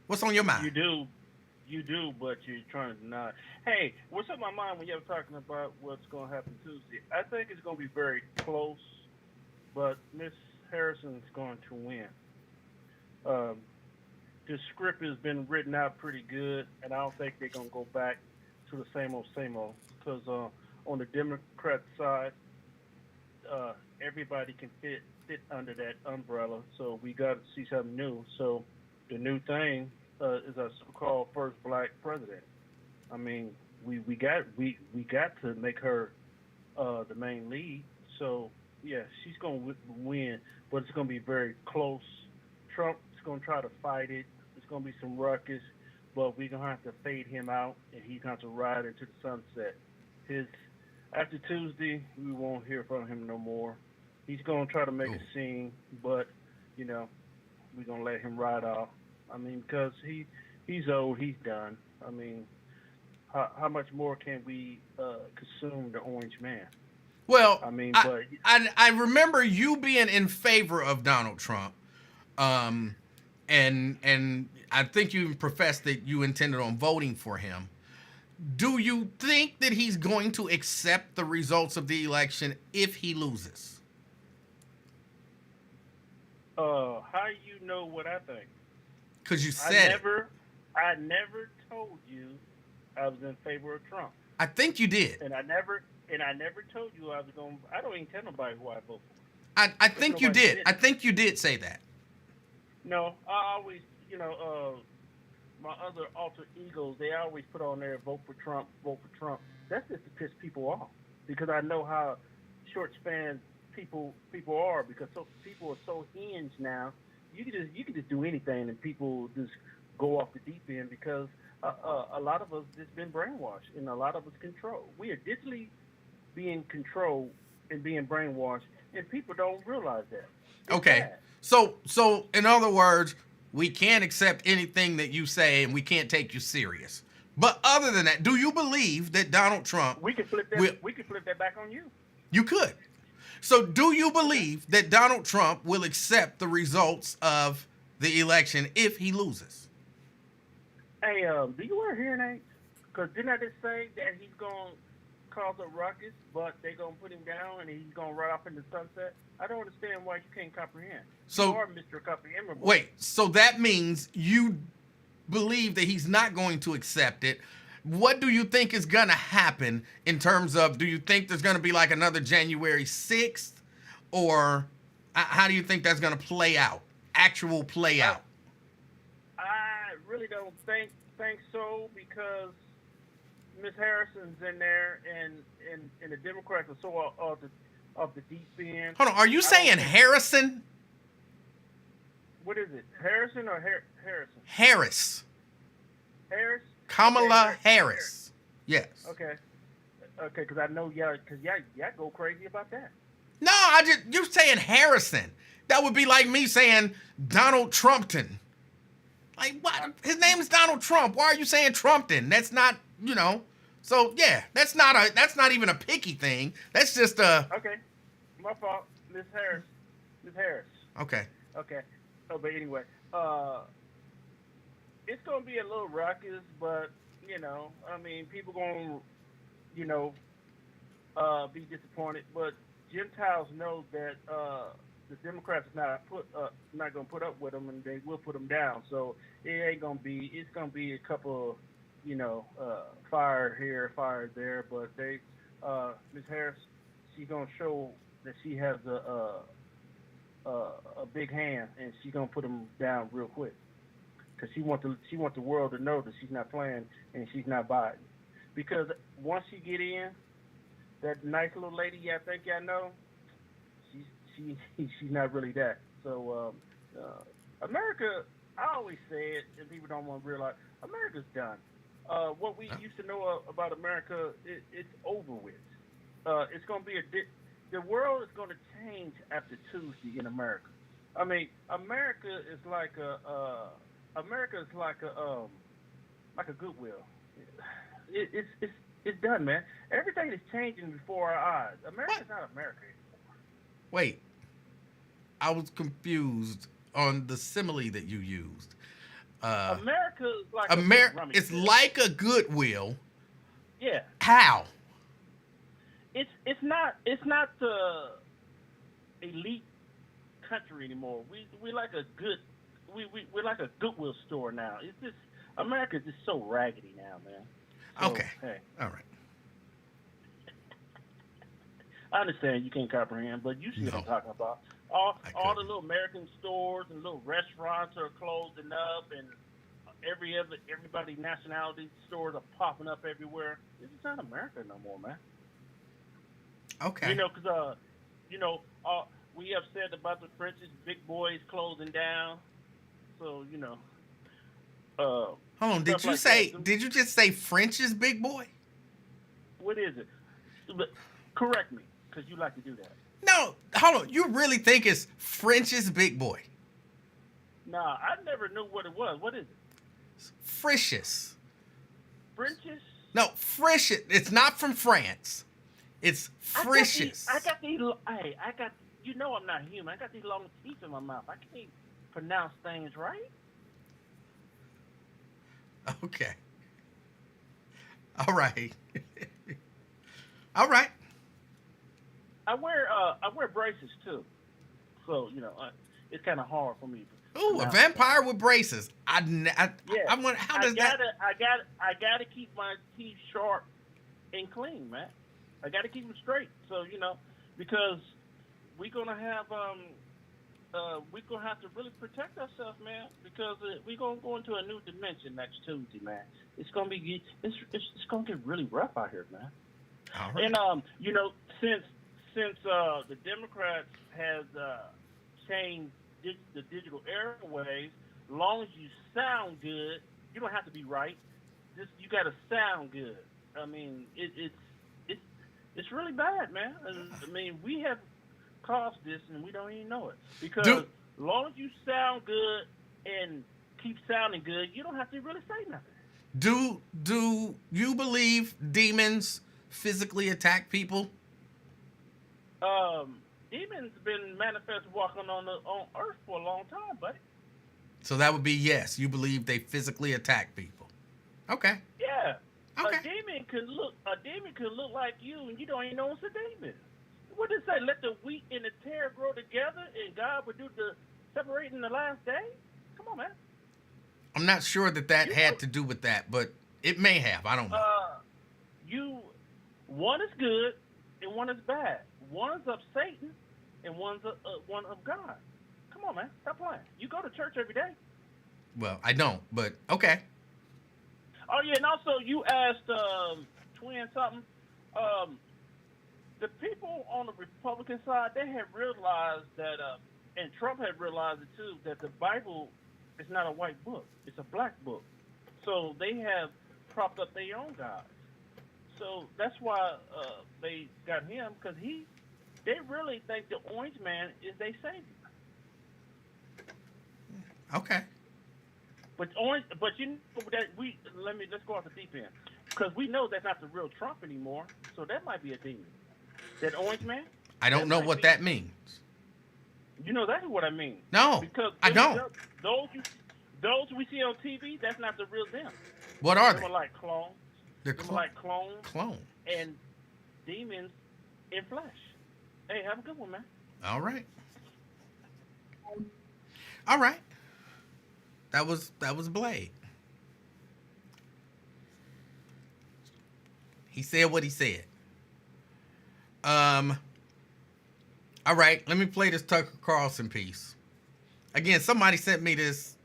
What's on your mind? You do, but you're trying to not. Hey, what's on my mind when you're talking about what's going to happen Tuesday? I think it's going to be very close, but Miss Harrison's going to win. The script has been written out pretty good, and I don't think they're going to go back to the same old. Because on the Democrat side, everybody can fit under that umbrella, so we got to see something new. So the new thing is a so-called first black president. I mean, we got to make her the main lead. So yeah, she's going to win, but it's going to be very close. Trump is going to try to fight it. It's going to be some ruckus, but we're going to have to fade him out, and he's going to have to ride into the sunset. After Tuesday, we won't hear from him no more. He's going to try to make a scene, but, you know, we're going to let him ride off. I mean, because he's old, he's done. I mean, how much more can we consume the orange man? Well, I mean, I remember you being in favor of Donald Trump, and I think you even professed that you intended on voting for him. Do you think that he's going to accept the results of the election if he loses? How you know what I think? Because you said I never told you I was in favor of Trump. I think you did. And I never told you I was going. I don't even tell nobody who I vote for. I think you did. I think you did say that. No, I always, my other alter egos, they always put on there, vote for Trump, vote for Trump. That's just to piss people off, because I know how short span people are, because people are so hinged now. You can just do anything, and people just go off the deep end, because a lot of us just been brainwashed, and a lot of us controlled. We are digitally being controlled and being brainwashed, and people don't realize that. It's okay. bad. So in other words, we can't accept anything that you say, and we can't take you serious. But other than that, do you believe that Donald Trump... We can flip that back on you. You could. So do you believe that Donald Trump will accept the results of the election if he loses? Hey, do you wear hearing aids? Because didn't I just say that he's going to cause a ruckus, but they're gonna put him down and he's gonna ride off in the sunset. I don't understand why you can't comprehend. So, you are Mr. Comprehensible. wait, so that means you believe that he's not going to accept it. What do you think is going to happen in terms of, do you think there's going to be like another January 6th? Or how do you think that's going to play out? Actual play out? I really don't think so, because Miss Harrison's in there, and the Democrats are so of the deep end. Hold on, are you saying Harrison? What is it? Harrison or Harrison? Harris. Harris? Kamala Harris. Yes. Okay, because I know y'all go crazy about that. No, you're saying Harrison. That would be like me saying Donald Trumpton. Like, what? His name is Donald Trump. Why are you saying Trumpton? That's not, So yeah, that's not even a picky thing. That's just a. Okay, my fault, Miss Harris. Okay. Okay. Oh, but anyway, it's gonna be a little ruckus, but people gonna, be disappointed. But Gentiles know that the Democrats are not gonna put up with them, and they will put them down. So it ain't gonna be. It's gonna be a couple, fire here, fire there. But Ms. Harris, she's gonna show that she has a big hand, and she's gonna put them down real quick. Because she want the world to know that she's not playing and she's not Biden. Because once she get in, that nice little lady y'all think y'all know, she's not really that. So America, I always say it, and people don't want to realize, America's done. What we used to know about America, it's over with. It's going to be the world is going to change after Tuesday in America. I mean, America is like a Goodwill. It's done, man. Everything is changing before our eyes. America's not America anymore. Wait, I was confused on the simile that you used. America is like it's like a Goodwill. Yeah. How? It's not the elite country anymore. We're like we're like a Goodwill store now. It's just America's just so raggedy now, man. So, okay. Hey. All right. I understand you can't comprehend, but you see what I'm talking about. All the little American stores and little restaurants are closing up, and everybody nationality stores are popping up everywhere. This is not America no more, man. Okay. Because we upset about the French's big boys closing down. So hold on. Did you just say French's big boy? What is it? But correct me, because you like to do that. No, hold on. You really think it's French's big boy? Nah, I never knew what it was. What is it? Frisch's. French's? No, Frisch's. It's not from France. It's Frisch's. I got these. I'm not human. I got these long teeth in my mouth. I can't pronounce things right. Okay. All right. All right. I wear braces too, so it's kind of hard for me. Ooh, a vampire with braces. I wonder how does that? I gotta keep my teeth sharp and clean, man. I gotta keep them straight. So because we're gonna have to really protect ourselves, man. Because we're gonna go into a new dimension next Tuesday, man. It's gonna get really rough out here, man. All right. And since the Democrats has changed the digital airwaves, as long as you sound good, you don't have to be right. You got to sound good. I mean, it's really bad, man. I mean, we have caused this and we don't even know it. Because as long as you sound good and keep sounding good, you don't have to really say nothing. Do you believe demons physically attack people? Demons been manifest walking on Earth for a long time, buddy. So that would be yes. You believe they physically attack people. Okay. Yeah. Okay. A demon could look like you, and you don't even know it's a demon. What does it say? Let the wheat and the tare grow together, and God would do the separating in the last day. Come on, man. I'm not sure that had to do with that, but it may have. I don't know. One is good and one is bad. One is of Satan and one's one of God. Come on, man. Stop playing. You go to church every day. Well, I don't, but okay. Oh, yeah, and also you asked Twin something. The people on the Republican side, they have realized that, and Trump had realized it too, that the Bible is not a white book. It's a black book. So they have propped up their own gods. So that's why they got him, because they really think the Orange Man is their savior. Okay. But you know that let's go off the deep end, because we know that's not the real Trump anymore. So that might be a demon. That Orange Man. I don't know what that means. You know that's what I mean. No, because I don't. Those we see on TV, that's not the real them. What are they? They were like clones. They're like clones. Clones. And demons in flesh. Hey, have a good one, man. All right. All right. That was Blade. He said what he said. All right, let me play this Tucker Carlson piece. Again, somebody sent me this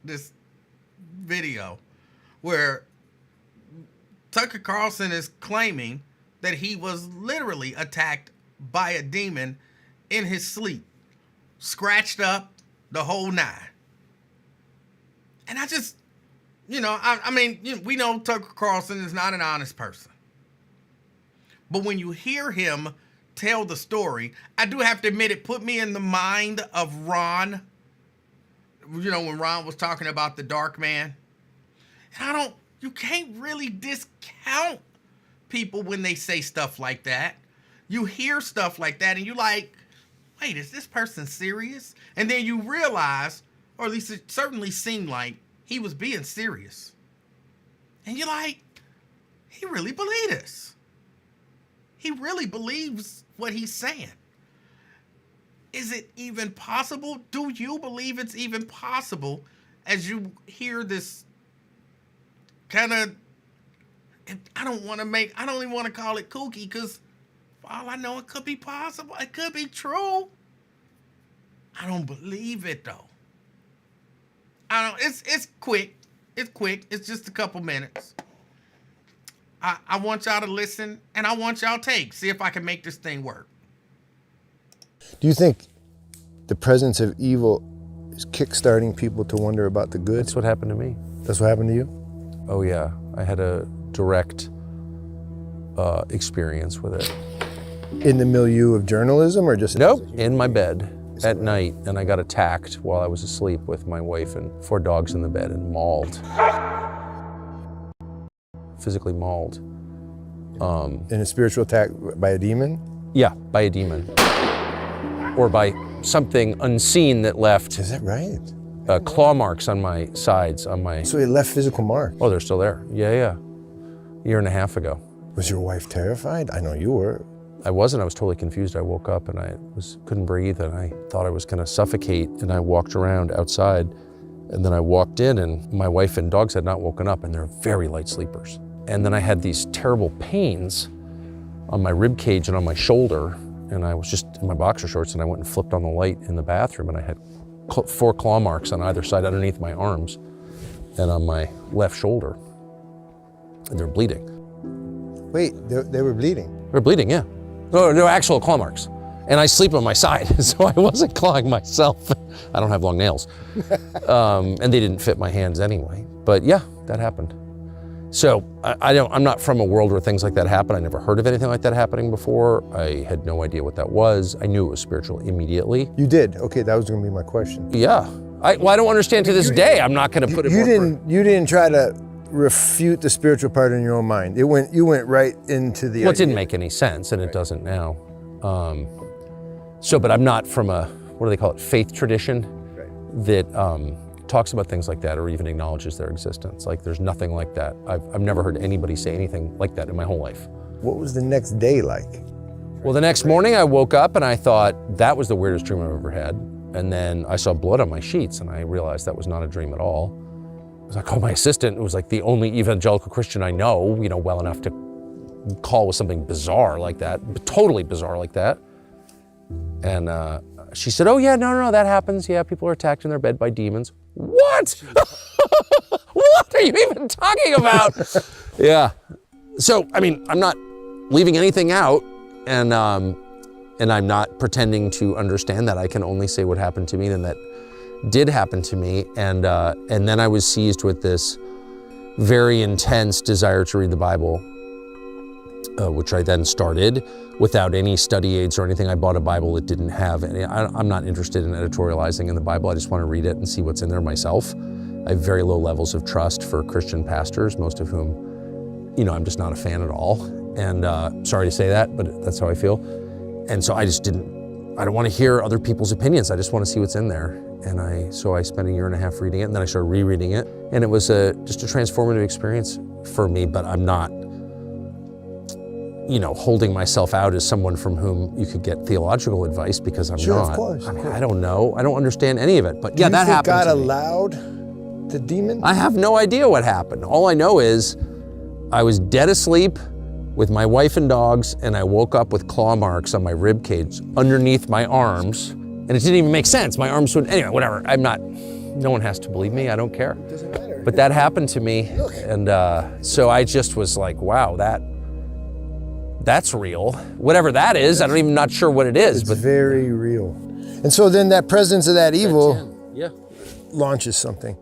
video where Tucker Carlson is claiming that he was literally attacked by a demon in his sleep, scratched up, the whole nine. And I just, I mean, we know Tucker Carlson is not an honest person. But when you hear him tell the story, I do have to admit it put me in the mind of Ron. When Ron was talking about the dark man. And you can't really discount people when they say stuff like that. You hear stuff like that and you're like, wait, is this person serious? And then you realize, or at least it certainly seemed like, he was being serious. And you're like, he really believes this. He really believes what he's saying. Is it even possible? Do you believe it's even possible as you hear this kind of, I don't even want to call it kooky, because for all I know, it could be possible. It could be true. I don't believe it though. It's quick. It's quick. It's just a couple minutes. I want y'all to listen, and I want y'all to see if I can make this thing work. Do you think the presence of evil is kickstarting people to wonder about the good? That's what happened to me. That's what happened to you? Oh yeah, I had a direct experience with it. In the milieu of journalism, or just? Nope, in my bed at night, and I got attacked while I was asleep with my wife and 4 dogs in the bed and mauled. Physically mauled. In a spiritual attack by a demon? Yeah, by a demon. Or by something unseen that left. Is that right? Claw marks on my sides, So it left physical marks? Oh, they're still there. Yeah. 1.5 years ago. Was your wife terrified? I know you were. I wasn't. I was totally confused. I woke up and I couldn't breathe, and I thought I was going to suffocate, and I walked around outside, and then I walked in, and my wife and dogs had not woken up, and they're very light sleepers. And then I had these terrible pains on my rib cage and on my shoulder, and I was just in my boxer shorts, and I went and flipped on the light in the bathroom, and I had 4 claw marks on either side underneath my arms and on my left shoulder, and they're bleeding. Wait, they were bleeding? They're bleeding, yeah. No, they're actual claw marks. And I sleep on my side, so I wasn't clawing myself. I don't have long nails. And they didn't fit my hands anyway. But yeah, that happened. So I'm not from a world where things like that happen. I never heard of anything like that happening before. I had no idea what that was. I knew it was spiritual immediately. You did? Okay, that was gonna be my question. Yeah. I don't understand to this day. I'm not gonna put it more. You didn't try to refute the spiritual part in your own mind. You went right into the idea. It didn't make any sense, and it doesn't now. But I'm not from a, what do they call it, faith tradition that talks about things like that or even acknowledges their existence. Like there's nothing like that. I've never heard anybody say anything like that in my whole life. What was the next day like? Well, the next morning I woke up and I thought that was the weirdest dream I've ever had. And then I saw blood on my sheets and I realized that was not a dream at all. I called my assistant, who was like the only evangelical Christian I know, well enough to call with something bizarre like that, totally bizarre like that. And she said, oh yeah, no, that happens. Yeah, people are attacked in their bed by demons. What? What are you even talking about? Yeah. So, I mean, I'm not leaving anything out, and I'm not pretending to understand that. I can only say what happened to me, and that did happen to me. And then I was seized with this very intense desire to read the Bible, which I then started without any study aids or anything. I bought a Bible that didn't have any. I'm not interested in editorializing in the Bible. I just want to read it and see what's in there myself. I have very low levels of trust for Christian pastors, most of whom, I'm just not a fan at all. And sorry to say that, but that's how I feel. And so I don't want to hear other people's opinions. I just want to see what's in there. And so I spent a year and a half reading it, and then I started rereading it. And it was just a transformative experience for me, but I'm not, holding myself out as someone from whom you could get theological advice, because I'm Sure, not. of course. I mean, I don't know. I don't understand any of it. But yeah, that happened God to me. allowed the demon? I have no idea what happened. All I know is I was dead asleep with my wife and dogs, and I woke up with claw marks on my rib cage underneath my arms, and it didn't even make sense. My arms would, anyway, whatever. No one has to believe me, I don't care. It doesn't matter. But that happened to me, and so I just was like, wow, that's real. Whatever that is, I'm even not sure what it is. It's but very real. And so then that presence of that evil yeah. launches something.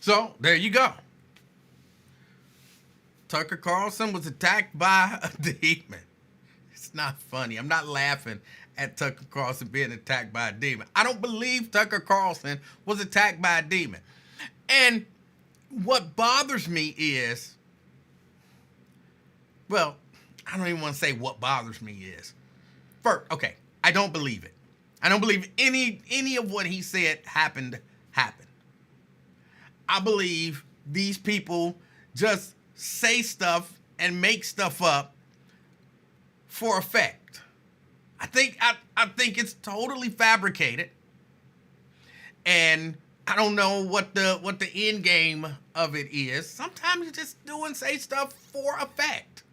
So there you go. Tucker Carlson was attacked by a demon. It's not funny. I'm not laughing at Tucker Carlson being attacked by a demon. I don't believe Tucker Carlson was attacked by a demon. And what bothers me is, well, I don't even want to say what bothers me is. First, okay, I don't believe it. I don't believe any of what he said happened. I believe these people just say stuff and make stuff up for effect. I think it's totally fabricated, and I don't know what the end game of it is. Sometimes you just say stuff for effect.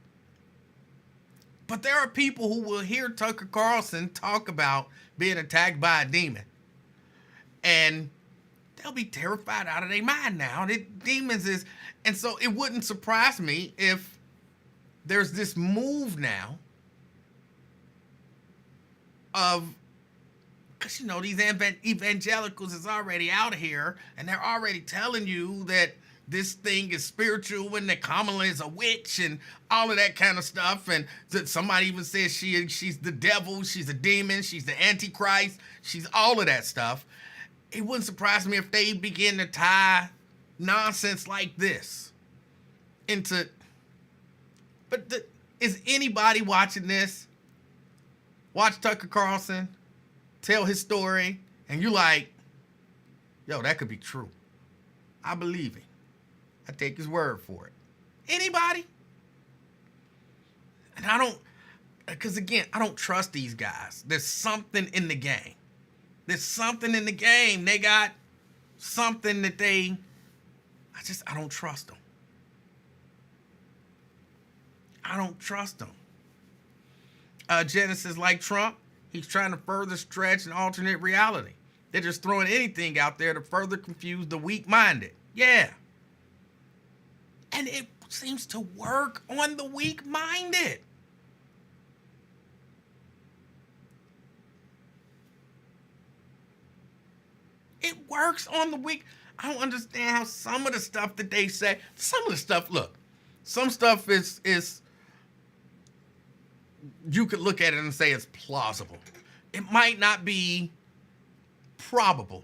But there are people who will hear Tucker Carlson talk about being attacked by a demon, and they'll be terrified out of their mind now. Demons is, and so it wouldn't surprise me if there's this move now of, because these evangelicals is already out here, and they're already telling you that this thing is spiritual and that Kamala is a witch and all of that kind of stuff. And somebody even says she's the devil, she's a demon, she's the Antichrist, she's all of that stuff. It wouldn't surprise me if they begin to tie nonsense like this into. But is anybody watching this? Watch Tucker Carlson tell his story, and you're like, yo, that could be true. I believe him. I take his word for it. Anybody? And because again, I don't trust these guys. There's something in the game. They got something that I don't trust them. Genesis, like Trump, he's trying to further stretch an alternate reality. They're just throwing anything out there to further confuse the weak-minded. Yeah. And it seems to work on the weak-minded. It works on the weak. I don't understand how some of the stuff that they say, look, some stuff is you could look at it and say it's plausible. It might not be probable,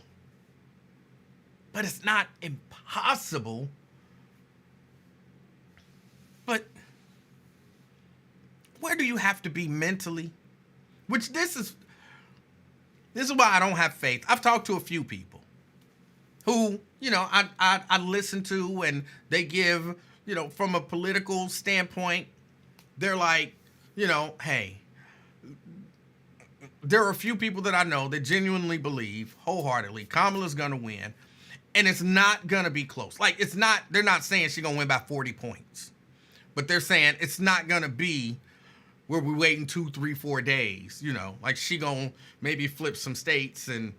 but it's not impossible. But where do you have to be mentally? Which this is why I don't have faith. I've talked to a few people who, I listen to, and they give, from a political standpoint, they're like, hey, there are a few people that I know that genuinely believe wholeheartedly Kamala's going to win, and it's not going to be close. Like, they're not saying she's going to win by 40 points, but they're saying it's not going to be where we're waiting 2, 3, 4 days, like she going to maybe flip some states, and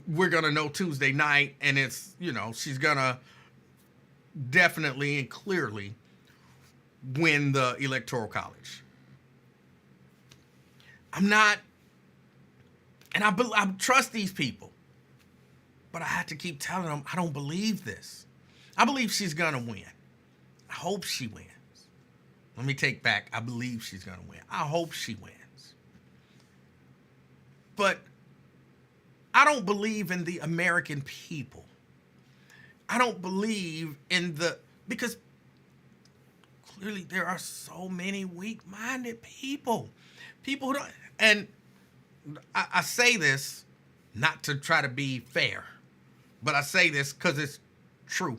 we're going to know Tuesday night, and it's, she's going to definitely and clearly win the Electoral College. I'm not, and I trust these people, but I have to keep telling them I don't believe this. I believe she's going to win. I hope she wins. Let me take back, I believe she's going to win. I hope she wins. But I don't believe in the American people. I don't believe in because clearly there are so many weak-minded people. People who don't, and I say this not to try to be fair, but I say this because it's true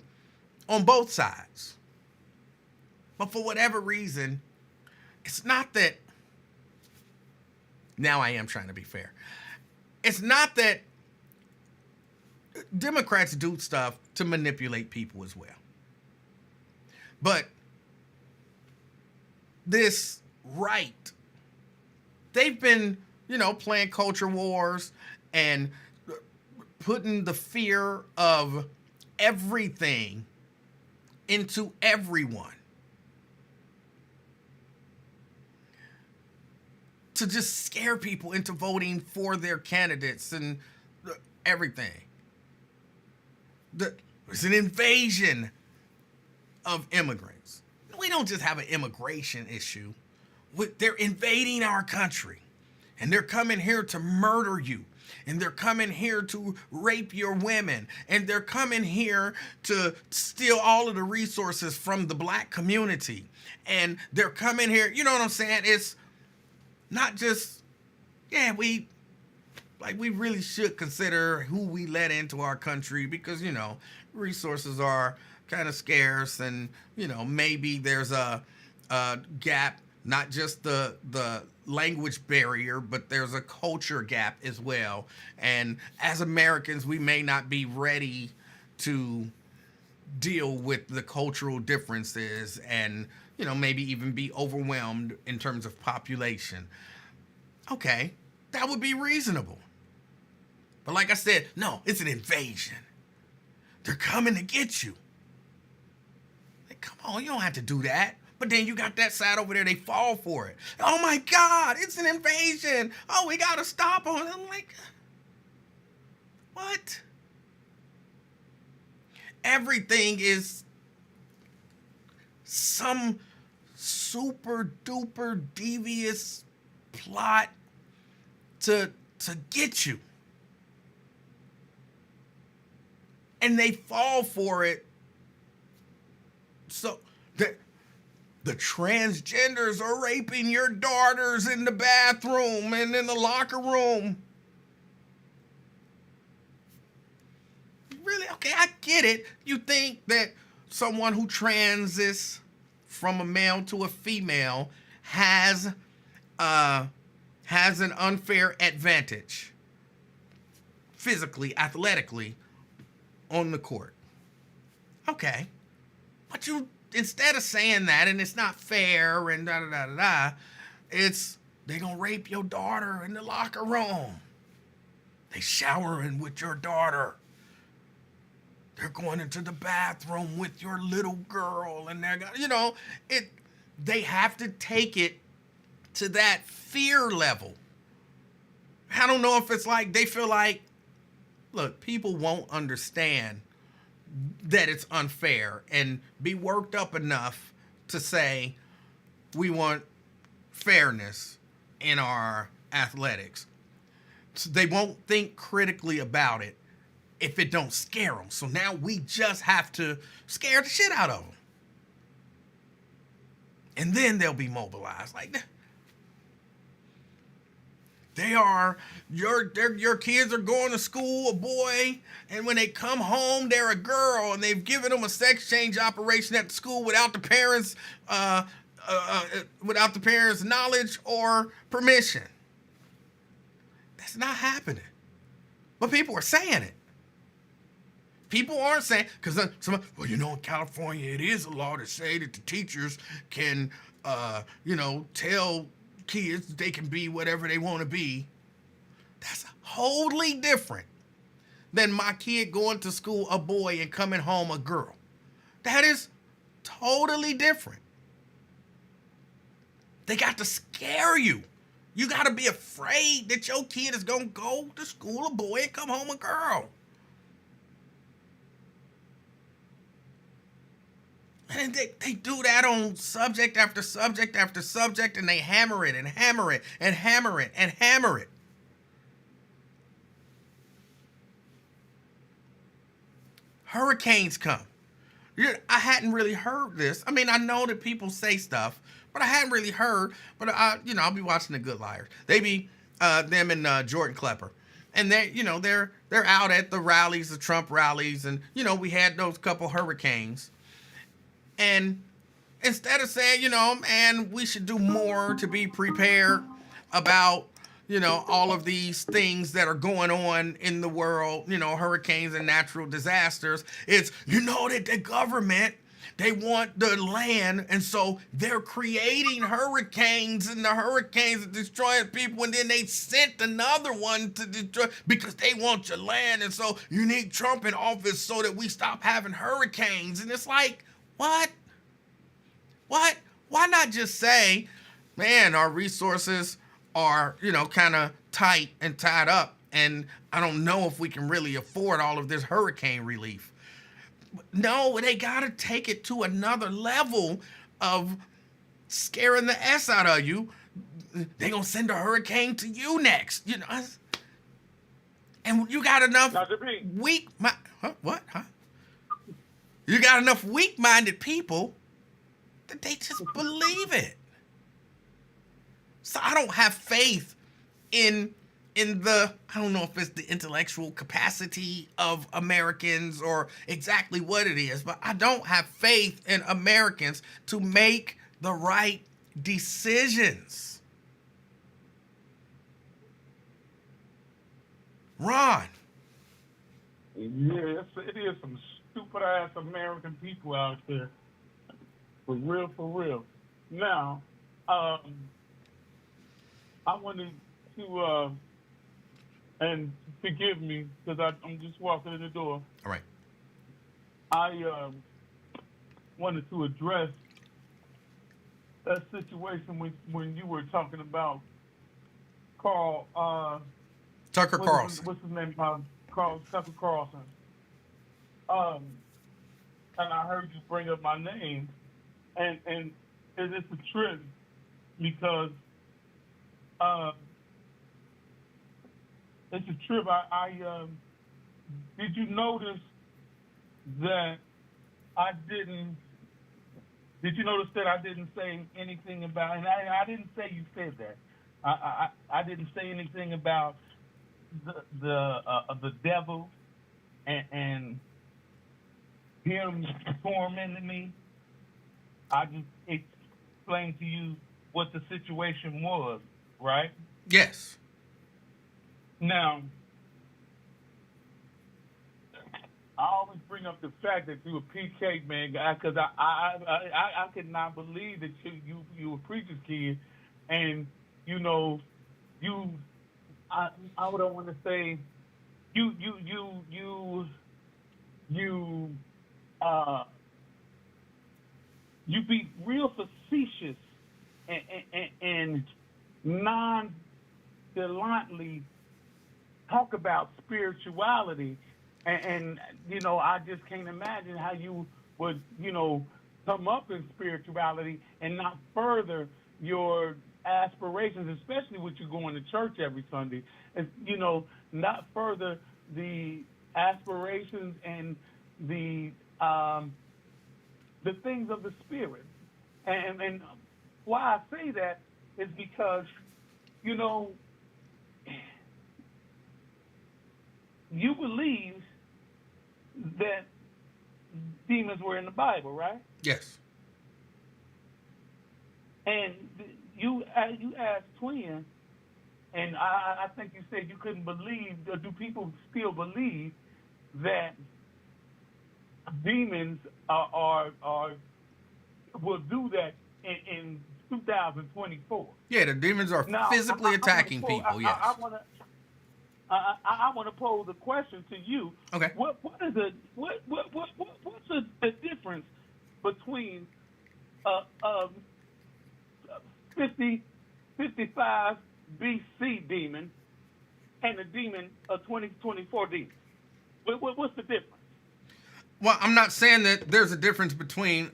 on both sides. But for whatever reason, it's not that, now I am trying to be fair. It's not that Democrats do stuff to manipulate people as well. But this right, they've been, playing culture wars and putting the fear of everything into everyone to just scare people into voting for their candidates and everything. There's an invasion of immigrants. We don't just have an immigration issue. They're invading our country, and they're coming here to murder you, and they're coming here to rape your women, and they're coming here to steal all of the resources from the black community, and they're coming here, you know what I'm saying? It's not just, we really should consider who we let into our country because, resources are kind of scarce, and, maybe there's a gap, not just the language barrier, but there's a culture gap as well. And as Americans, we may not be ready to deal with the cultural differences and, maybe even be overwhelmed in terms of population. Okay, that would be reasonable. But like I said, no, it's an invasion. They're coming to get you. Like, come on, you don't have to do that. But then you got that side over there, they fall for it. Oh my God, it's an invasion. Oh, we got to stop them. I'm like, what? Everything is some super duper devious plot to get you. And they fall for it. So the transgenders are raping your daughters in the bathroom and in the locker room. Really? Okay, I get it. You think that someone who transes from a male to a female has an unfair advantage physically, athletically on the court. Okay. But you, instead of saying that, and it's not fair and it's they gonna rape your daughter in the locker room. They showering with your daughter. They're going into the bathroom with your little girl, and they're gonna, they have to take it to that fear level. I don't know if it's like they feel like, look, people won't understand that it's unfair and be worked up enough to say we want fairness in our athletics. So they won't think critically about it if it don't scare them. So now we just have to scare the shit out of them. and then they'll be mobilized. Like, they are, your kids are going to school, a boy, and when they come home, they're a girl, and they've given them a sex change operation at the school without the parents' knowledge or permission. That's not happening. But people are saying it. People aren't saying, because well, you know, in California, it is a law to say that the teachers can, tell kids they can be whatever they want to be. That's wholly different than my kid going to school a boy and coming home a girl. That is totally different. They got to scare you. You got to be afraid that your kid is going to go to school a boy and come home a girl. And they do that on subject after subject after subject, and they hammer it and hammer it and hammer it and hammer it. Hurricanes come. I hadn't really heard this. I mean, I know that people say stuff, but I hadn't really heard. But I'll be watching The Good Liars. They be them and Jordan Klepper, and they're out at the rallies, the Trump rallies, and we had those couple hurricanes. And instead of saying, man, we should do more to be prepared about, all of these things that are going on in the world, hurricanes and natural disasters, it's, that the government, they want the land, and so they're creating hurricanes, and the hurricanes are destroying people, and then they sent another one to destroy because they want your land, and so you need Trump in office so that we stop having hurricanes. And it's like, what? Why not just say, man, our resources are, kind of tight and tied up, and I don't know if we can really afford all of this hurricane relief. No, they got to take it to another level of scaring the S out of you. They're going to send a hurricane to you next, And you got enough You got enough weak-minded people that they just believe it. So I don't have faith in the, I don't know if it's the intellectual capacity of Americans or exactly what it is, but I don't have faith in Americans to make the right decisions. Ron. Yes, it is some stupid ass American people out there. For real. Now, I wanted to, and forgive me because I'm just walking in the door. All right. I wanted to address that situation when you were talking about Carl. Tucker Carlson. What's his name? Tucker Carlson. And I heard you bring up my name, and it's a trip because it's a trip. I did you notice that I didn't? Did you notice that I didn't say anything about? And I didn't say you said that. I didn't say anything about the devil and him tormenting me. I just explained to you what the situation was, right? Yes. Now, I always bring up the fact that you a PK man guy because I could not believe that you a preacher's kid, and I don't want to say you be real facetious and nonchalantly talk about spirituality, and I just can't imagine how you would come up in spirituality and not further your aspirations, especially with you going to church every Sunday, and not further the aspirations and the things of the spirit. And why I say that is because, you know, you believe that demons were in the Bible, right? Yes. And you asked Twin, and I think you said you couldn't believe, or do people still believe that demons are will do that in 2024? Yeah, the demons are Now, physically attacking I people. Yes. I want to pose a question to you. Okay. What's the difference between 55 BC demon and the demon of 2024 demon? What's the difference? Well, I'm not saying that there's a difference between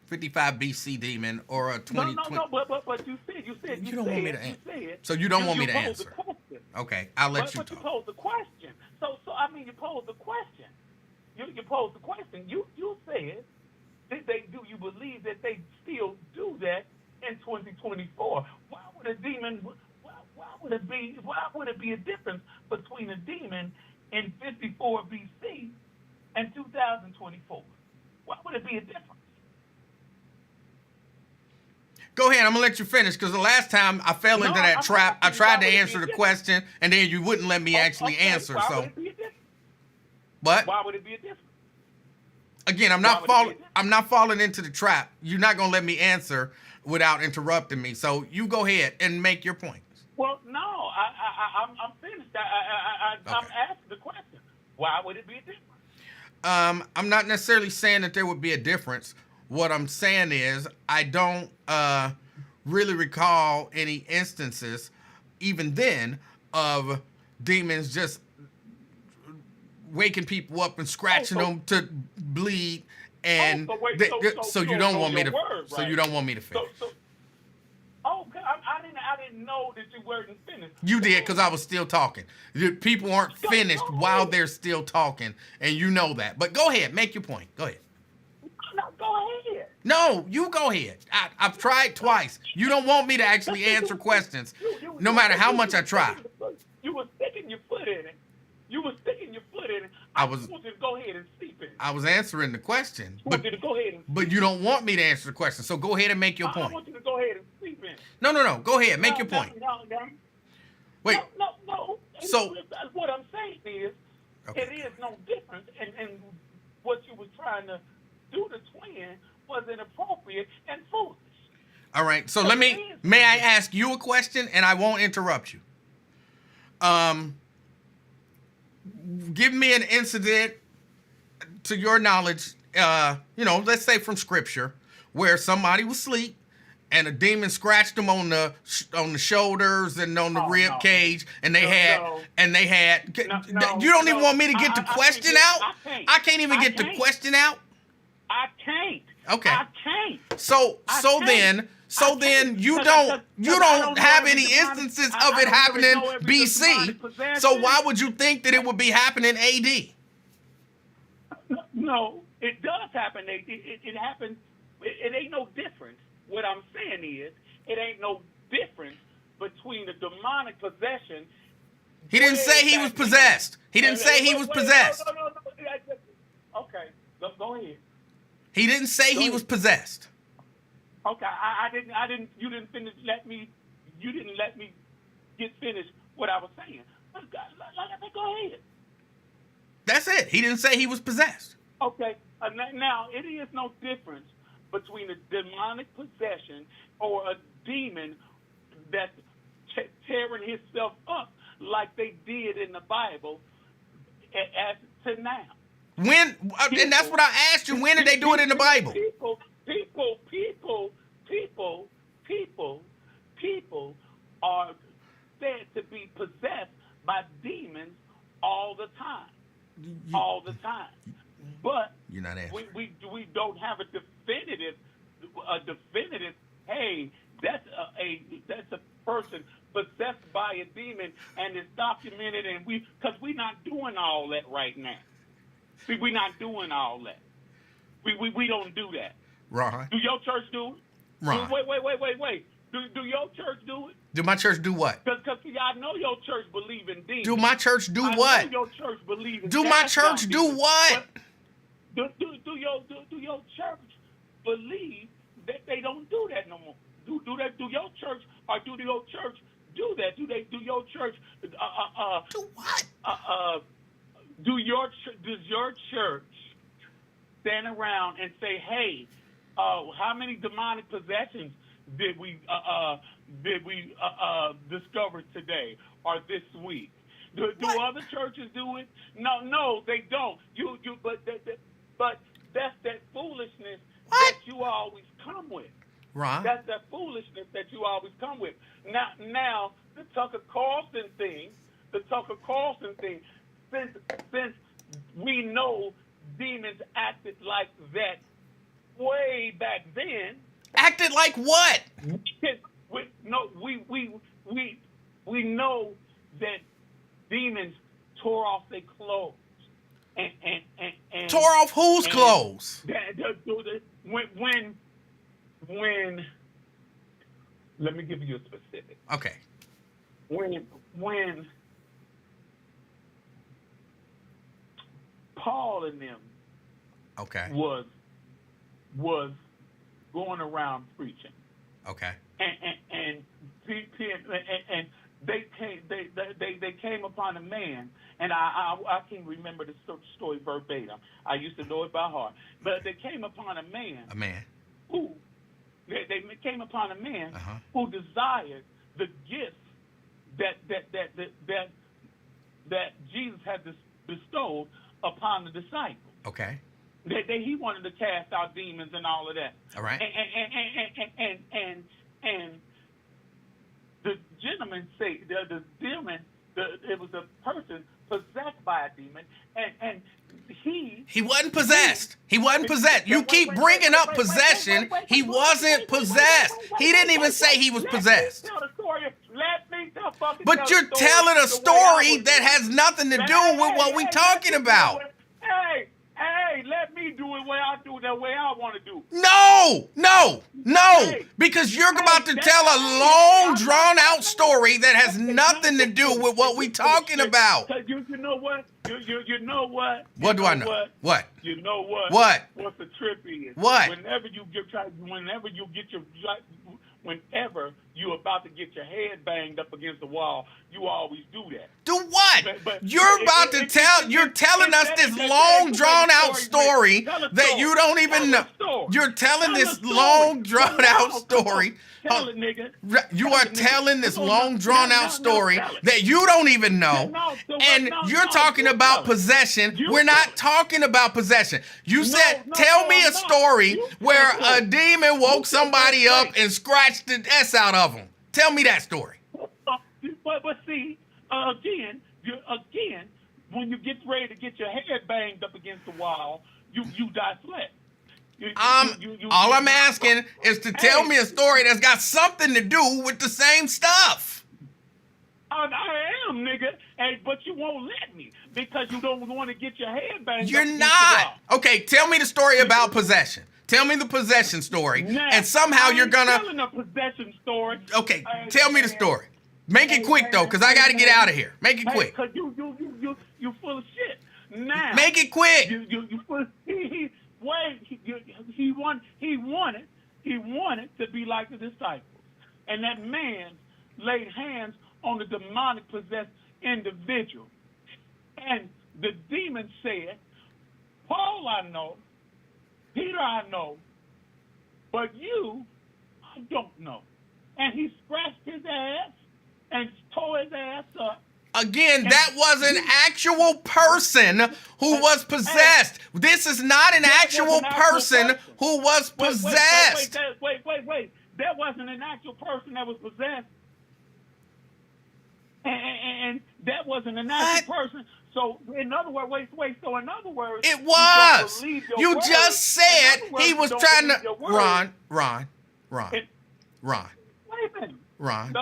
55 BC demon or a 20. No. But you said You don't want me to answer. Said, So you don't want me to posed answer. a question. Okay, I'll let you But you talk. posed the question. So I mean, you posed the question. You posed the question. You said that they do. You believe that they still do that in 2024? Why would a demon? Why would it be? Why would it be a difference between a demon in 54 BC and 2024? Why would it be a difference? Go ahead. I'm gonna let you finish because the last time I fell into that trap, I tried to answer the question and then you wouldn't let me actually answer. Why So, would it be a difference? but Why would it be a difference? again, I'm not falling into the trap. You're not gonna let me answer without interrupting me. So you go ahead and make your point. Well, no, I'm finished. I'm asking the question. Why would it be a difference? I'm not necessarily saying that there would be a difference. What I'm saying is I don't really recall any instances, even then, of demons just waking people up and scratching them to bleed, and so you don't want me to. So you don't want me to finish. I didn't know that you weren't finished. You did because I was still talking. People aren't finished while they're still talking, and you know that. But go ahead, make your point. Go ahead. No, go ahead. No, you go ahead. I've tried twice. You don't want me to actually answer questions, no matter how much I try. You were sticking your foot in it. I want you to go ahead and sleep in it. I was answering the question, I want you to go ahead and but you don't want me to answer the question. So go ahead and make your I point. want you to go ahead and sleep in it. No. Go ahead, make your point. No. Wait. No. So what I'm saying is, okay. It is no difference, and what you were trying to do to Twin was inappropriate and foolish. All right. So may I ask you a question, and I won't interrupt you. Give me an incident, to your knowledge, let's say from Scripture, where somebody was asleep and a demon scratched them on the shoulders and on the rib cage, and they had. You don't even want me to get the question out? I can't even get the question out. I can't. Okay. I can't. So then you don't have any instances of it happening BC. So why would you think that it would be happening AD? No, it does happen. It happens. It ain't no difference. What I'm saying is, it ain't no difference between the demonic possession. He didn't say he was possessed. He didn't say he was possessed. No. Okay, go ahead. He didn't say he was possessed. Okay, I didn't. You didn't finish. You didn't let me get finished what I was saying. Like I said, go ahead. That's it. He didn't say he was possessed. Okay. Now it is no difference between a demonic possession or a demon that's tearing himself up like they did in the Bible as to now. When? And that's what I asked you. When did they do it in the Bible? People are said to be possessed by demons all the time. But you're not answering. We don't have a definitive. Hey, that's a person possessed by a demon, and it's documented, and because we're not doing all that right now. See, we're not doing all that. We don't do that. Right. Do your church do it? Ron. Wait. Do your church do it? Do my church do what? Because I know your church believe in demons. Do my church do I what? know your church believe in Do my cast out church do demons. what? But do your church believe that they don't do that no more? Do your church or do your church do that? Do your church Do what? does your church stand around and say, hey, how many demonic possessions did we discover today or this week? Do other churches do it? No, they don't. But that's that foolishness that you always come with. Ron. That's that foolishness that you always come with. Now the Tucker Carlson thing, since we know demons acted like that way back then. Acted like what? We know that demons tore off their clothes and Tore off whose clothes? When let me give you a specific. Okay. When Paul and them Okay. was going around preaching. Okay. And they came upon a man, and I can't remember the story verbatim. I used to know it by heart, but they came upon a man. A man. Who they came upon a man Uh-huh. who desired the gifts that Jesus had bestowed upon the disciples. Okay. He wanted to cast out demons and all of that. All right. And the gentleman say the demon, it was a person possessed by a demon, and he wasn't possessed. He wasn't possessed. You keep bringing up possession. He wasn't possessed. He didn't even say he was possessed. But you're telling a story that has nothing to do with what we're talking about. Hey, let me do it the way I want to do. No, because you're about to tell a long, drawn-out story that has nothing to do with what we're talking about. You know what? You know what? What do I know? What? You know what? What? What the trip is? What? Whenever you're about to get your head banged up against the wall, you always do that. Do what? But You're telling us this long, drawn-out story that you don't even know. You're telling this long, drawn-out story. Tell it, nigga. You are telling this long, drawn-out story that you don't even know. And you're talking about possession. We're not talking about possession. You said, tell me a story where a demon woke somebody up and scratched the S out of them. Tell me that story. But see, again, when you get ready to get your head banged up against the wall, you die flat. All I'm asking is to tell me a story that's got something to do with the same stuff. I am, nigga, but you won't let me because you don't want to get your head banged You're up against not. the wall. Okay, tell me the story about possession. Tell me the possession story, and somehow you're gonna. Telling a possession story. Okay, tell me the story. Make it quick though, cause I gotta get out of here. Make it quick. Cause you full of shit. Now Make it quick. You full. He wanted to be like the disciples, and that man laid hands on the demonic possessed individual, and the demon said, "Paul, I know. Peter, I know, but you, I don't know." And he scratched his ass and tore his ass up. Again, that was an actual person who was possessed. This is not an actual person who was possessed. Wait. That wasn't an actual person that was possessed. And that wasn't an actual person. So, in other words, so in other words, It was. You words. just said words, he was you don't trying believe to. your words. Ron. Wait a minute. Ron.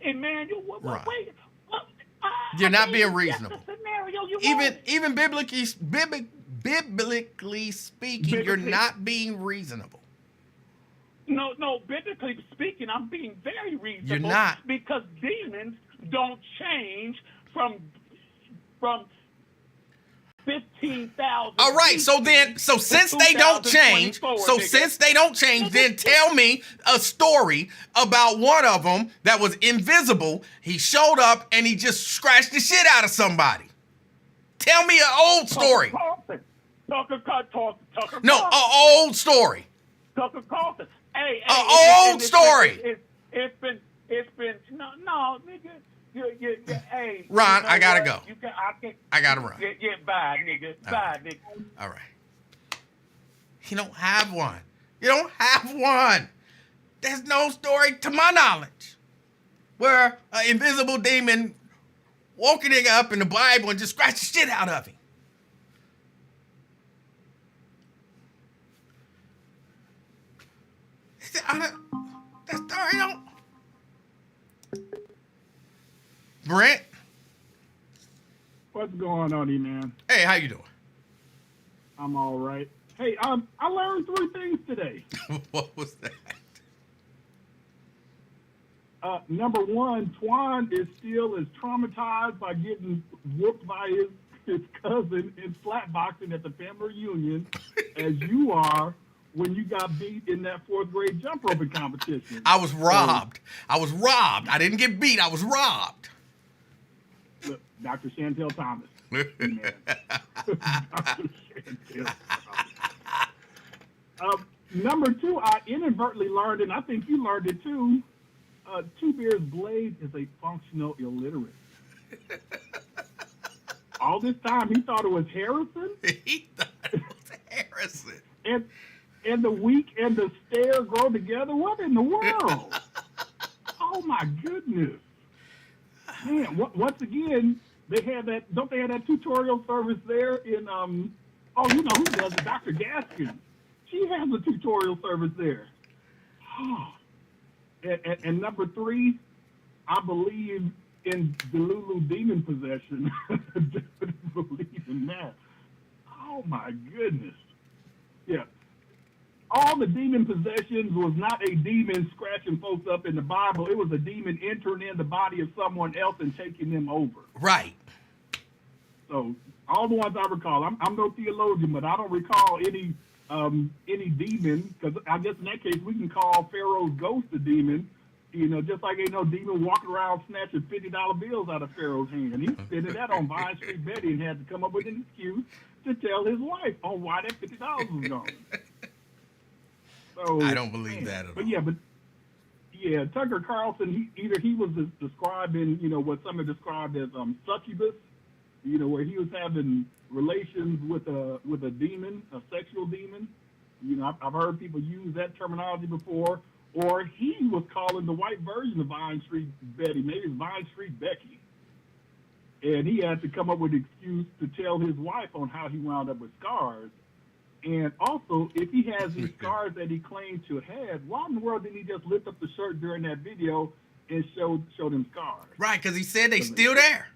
Emmanuel, Ron. wait. You're not being reasonable. That's the scenario you Even biblically speaking, you're not being reasonable. No. Biblically speaking, I'm being very reasonable. You're not. Because demons don't change from 15,000. All right, so since they don't change, then tell me a story about one of them that was invisible. He showed up and he just scratched the shit out of somebody. Tell me an old story. Tucker No, an old story. Tucker Carlson. Hey, old story. It's been no, nigga. Hey, Ron, you know I gotta what? go. I gotta run. Yeah, bye, nigga. Bye, nigga. All right. You don't have one. You don't have one. There's no story, to my knowledge, where an invisible demon woke a nigga up in the Bible and just scratched the shit out of him. That story don't. Brent? What's going on, man? Hey, how you doing? I'm all right. Hey, I learned 3 things today. What was that? Number 1, Twan is still as traumatized by getting whooped by his cousin in flatboxing at the family reunion as you are when you got beat in that 4th grade jump roping competition. I was robbed. I didn't get beat. I was robbed. Look, Dr. Chantel Thomas. Dr. Chantel Thomas. Number 2, I inadvertently learned, and I think you learned it too, Two Bears Blade is a functional illiterate. All this time, he thought it was Harrison. He thought it was Harrison. And the weak and the stare grow together? What in the world? Oh, my goodness. Man, once again, they had that, don't they have that tutorial service there in, you know who does it, Dr. Gaskin. She has a tutorial service there. And number 3, I believe in Delulu demon possession. I believe in that. Oh, my goodness. Yeah. All the demon possessions was not a demon scratching folks up in the Bible. It was a demon entering in the body of someone else and taking them over. Right. So all the ones I recall, I'm no theologian, but I don't recall any demon, because I guess in that case we can call Pharaoh's ghost a demon. You know, just like ain't no demon walking around snatching $50 bills out of Pharaoh's hand. He spending that on Vine Street Betty and had to come up with an excuse to tell his wife on why that $50 was gone. So, I don't believe that at all. But Tucker Carlson, he was describing, you know, what some have described as succubus, you know, where he was having relations with a demon, a sexual demon. You know, I've heard people use that terminology before. Or he was calling the white version of Vine Street Betty, maybe it's Vine Street Becky. And he had to come up with an excuse to tell his wife on how he wound up with scars. And also, if he has these scars that he claimed to have had, why in the world didn't he just lift up the shirt during that video and show them scars? Right, because he said they still there.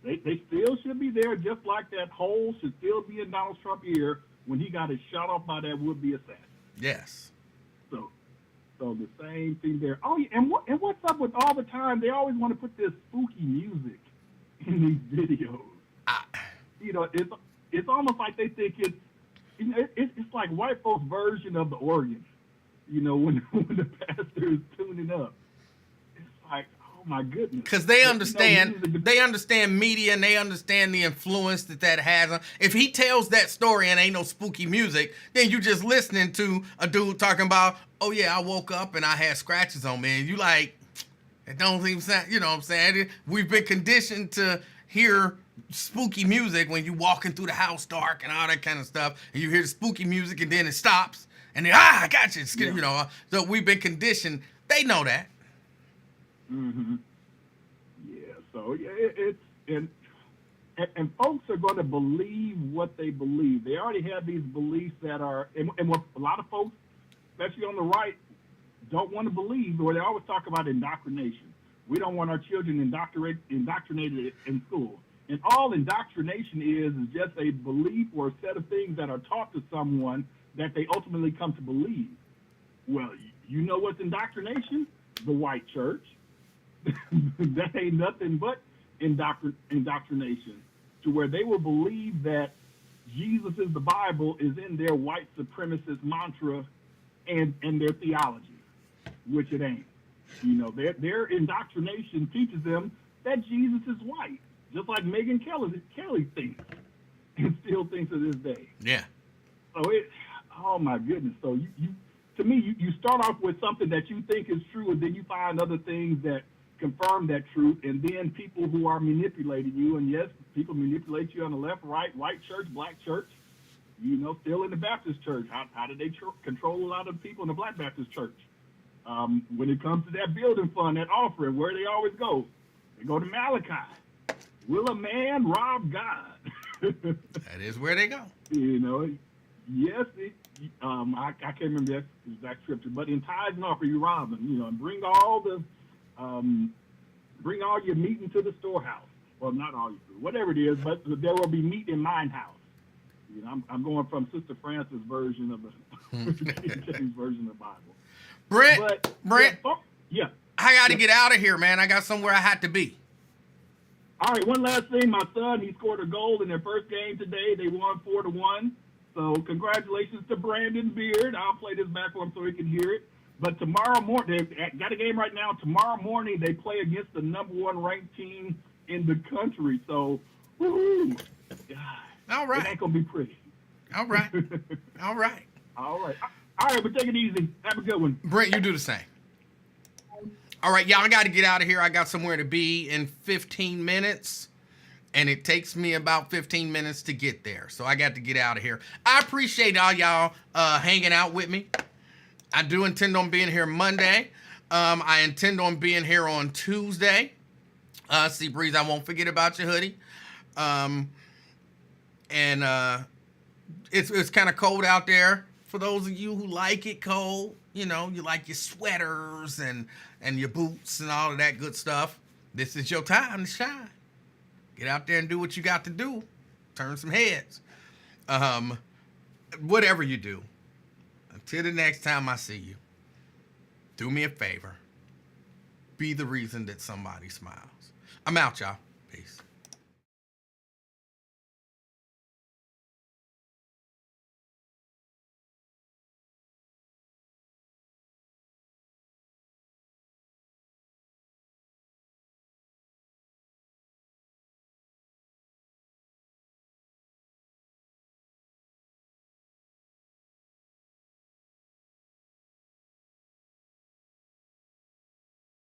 They still should be there, just like that hole should still be in Donald Trump's ear when he got his shot off by that would-be assassin. Yes. So the same thing there. Oh, yeah, and what's up with all the time they always want to put this spooky music in these videos? You know, it's almost like they think it's like white folks' version of the organ. You know, when the pastor is tuning up, it's like, oh my goodness. Because they understand media and they understand the influence that has on. If he tells that story and ain't no spooky music, then you just listening to a dude talking about, oh yeah, I woke up and I had scratches on me. And you like, it don't even sound, you know what I'm saying? We've been conditioned to hear spooky music when you walking through the house dark and all that kind of stuff. And you hear the spooky music and then it stops. And then, I got you. Yeah. You know, so we've been conditioned. They know that. Mm-hmm. Yeah, so it's and folks are going to believe what they believe. They already have these beliefs that are, and what a lot of folks, especially on the right, don't want to believe, or they always talk about indoctrination. We don't want our children indoctrinated in school. And all indoctrination is just a belief or a set of things that are taught to someone that they ultimately come to believe. Well, you know what's indoctrination? The white church. That ain't nothing but indoctrination, to where they will believe that Jesus is the Bible is in their white supremacist mantra and their theology, which it ain't. You know, their indoctrination teaches them that Jesus is white, just like Megyn Kelly thinks and still thinks to this day. Yeah. So oh my goodness. So to me, you start off with something that you think is true, and then you find other things that confirm that truth, and then people who are manipulating you, and yes, people manipulate you on the left, right, white church, black church, you know, still in the Baptist church. How did they control a lot of people in the Black Baptist church? When it comes to that building fund, that offering, where they always go? They go to Malachi. Will a man rob God? That is where they go. You know, yes, I can't remember the exact scripture, but in tithes and offering you rob them, you know, and bring all your meat into the storehouse. Well, not all your food, whatever it is, but there will be meat in mine house. You know, I'm going from Sister Francis' version of the King James version of the Bible. Brent, yeah. I got to get out of here, man. I got somewhere I had to be. All right, one last thing. My son, he scored a goal in their first game today. They won 4-1. So congratulations to Brandon Beard. I'll play this back for him so he can hear it. But tomorrow morning, they got a game right now. Tomorrow morning, they play against the number 1 ranked team in the country. So, woohoo! All right. It ain't gonna be pretty. All right. All right. All right. All right, but take it easy. Have a good one. Brent, you do the same. All right, y'all, I got to get out of here. I got somewhere to be in 15 minutes, and it takes me about 15 minutes to get there. So I got to get out of here. I appreciate all y'all hanging out with me. I do intend on being here Monday. I intend on being here on Tuesday. Sea Breeze, I won't forget about your hoodie. It's kind of cold out there. For those of you who like it cold, you know, you like your sweaters and your boots and all of that good stuff, this is your time to shine. Get out there and do what you got to do. Turn some heads. Whatever you do, until the next time I see you, do me a favor. Be the reason that somebody smiles. I'm out, y'all. Peace.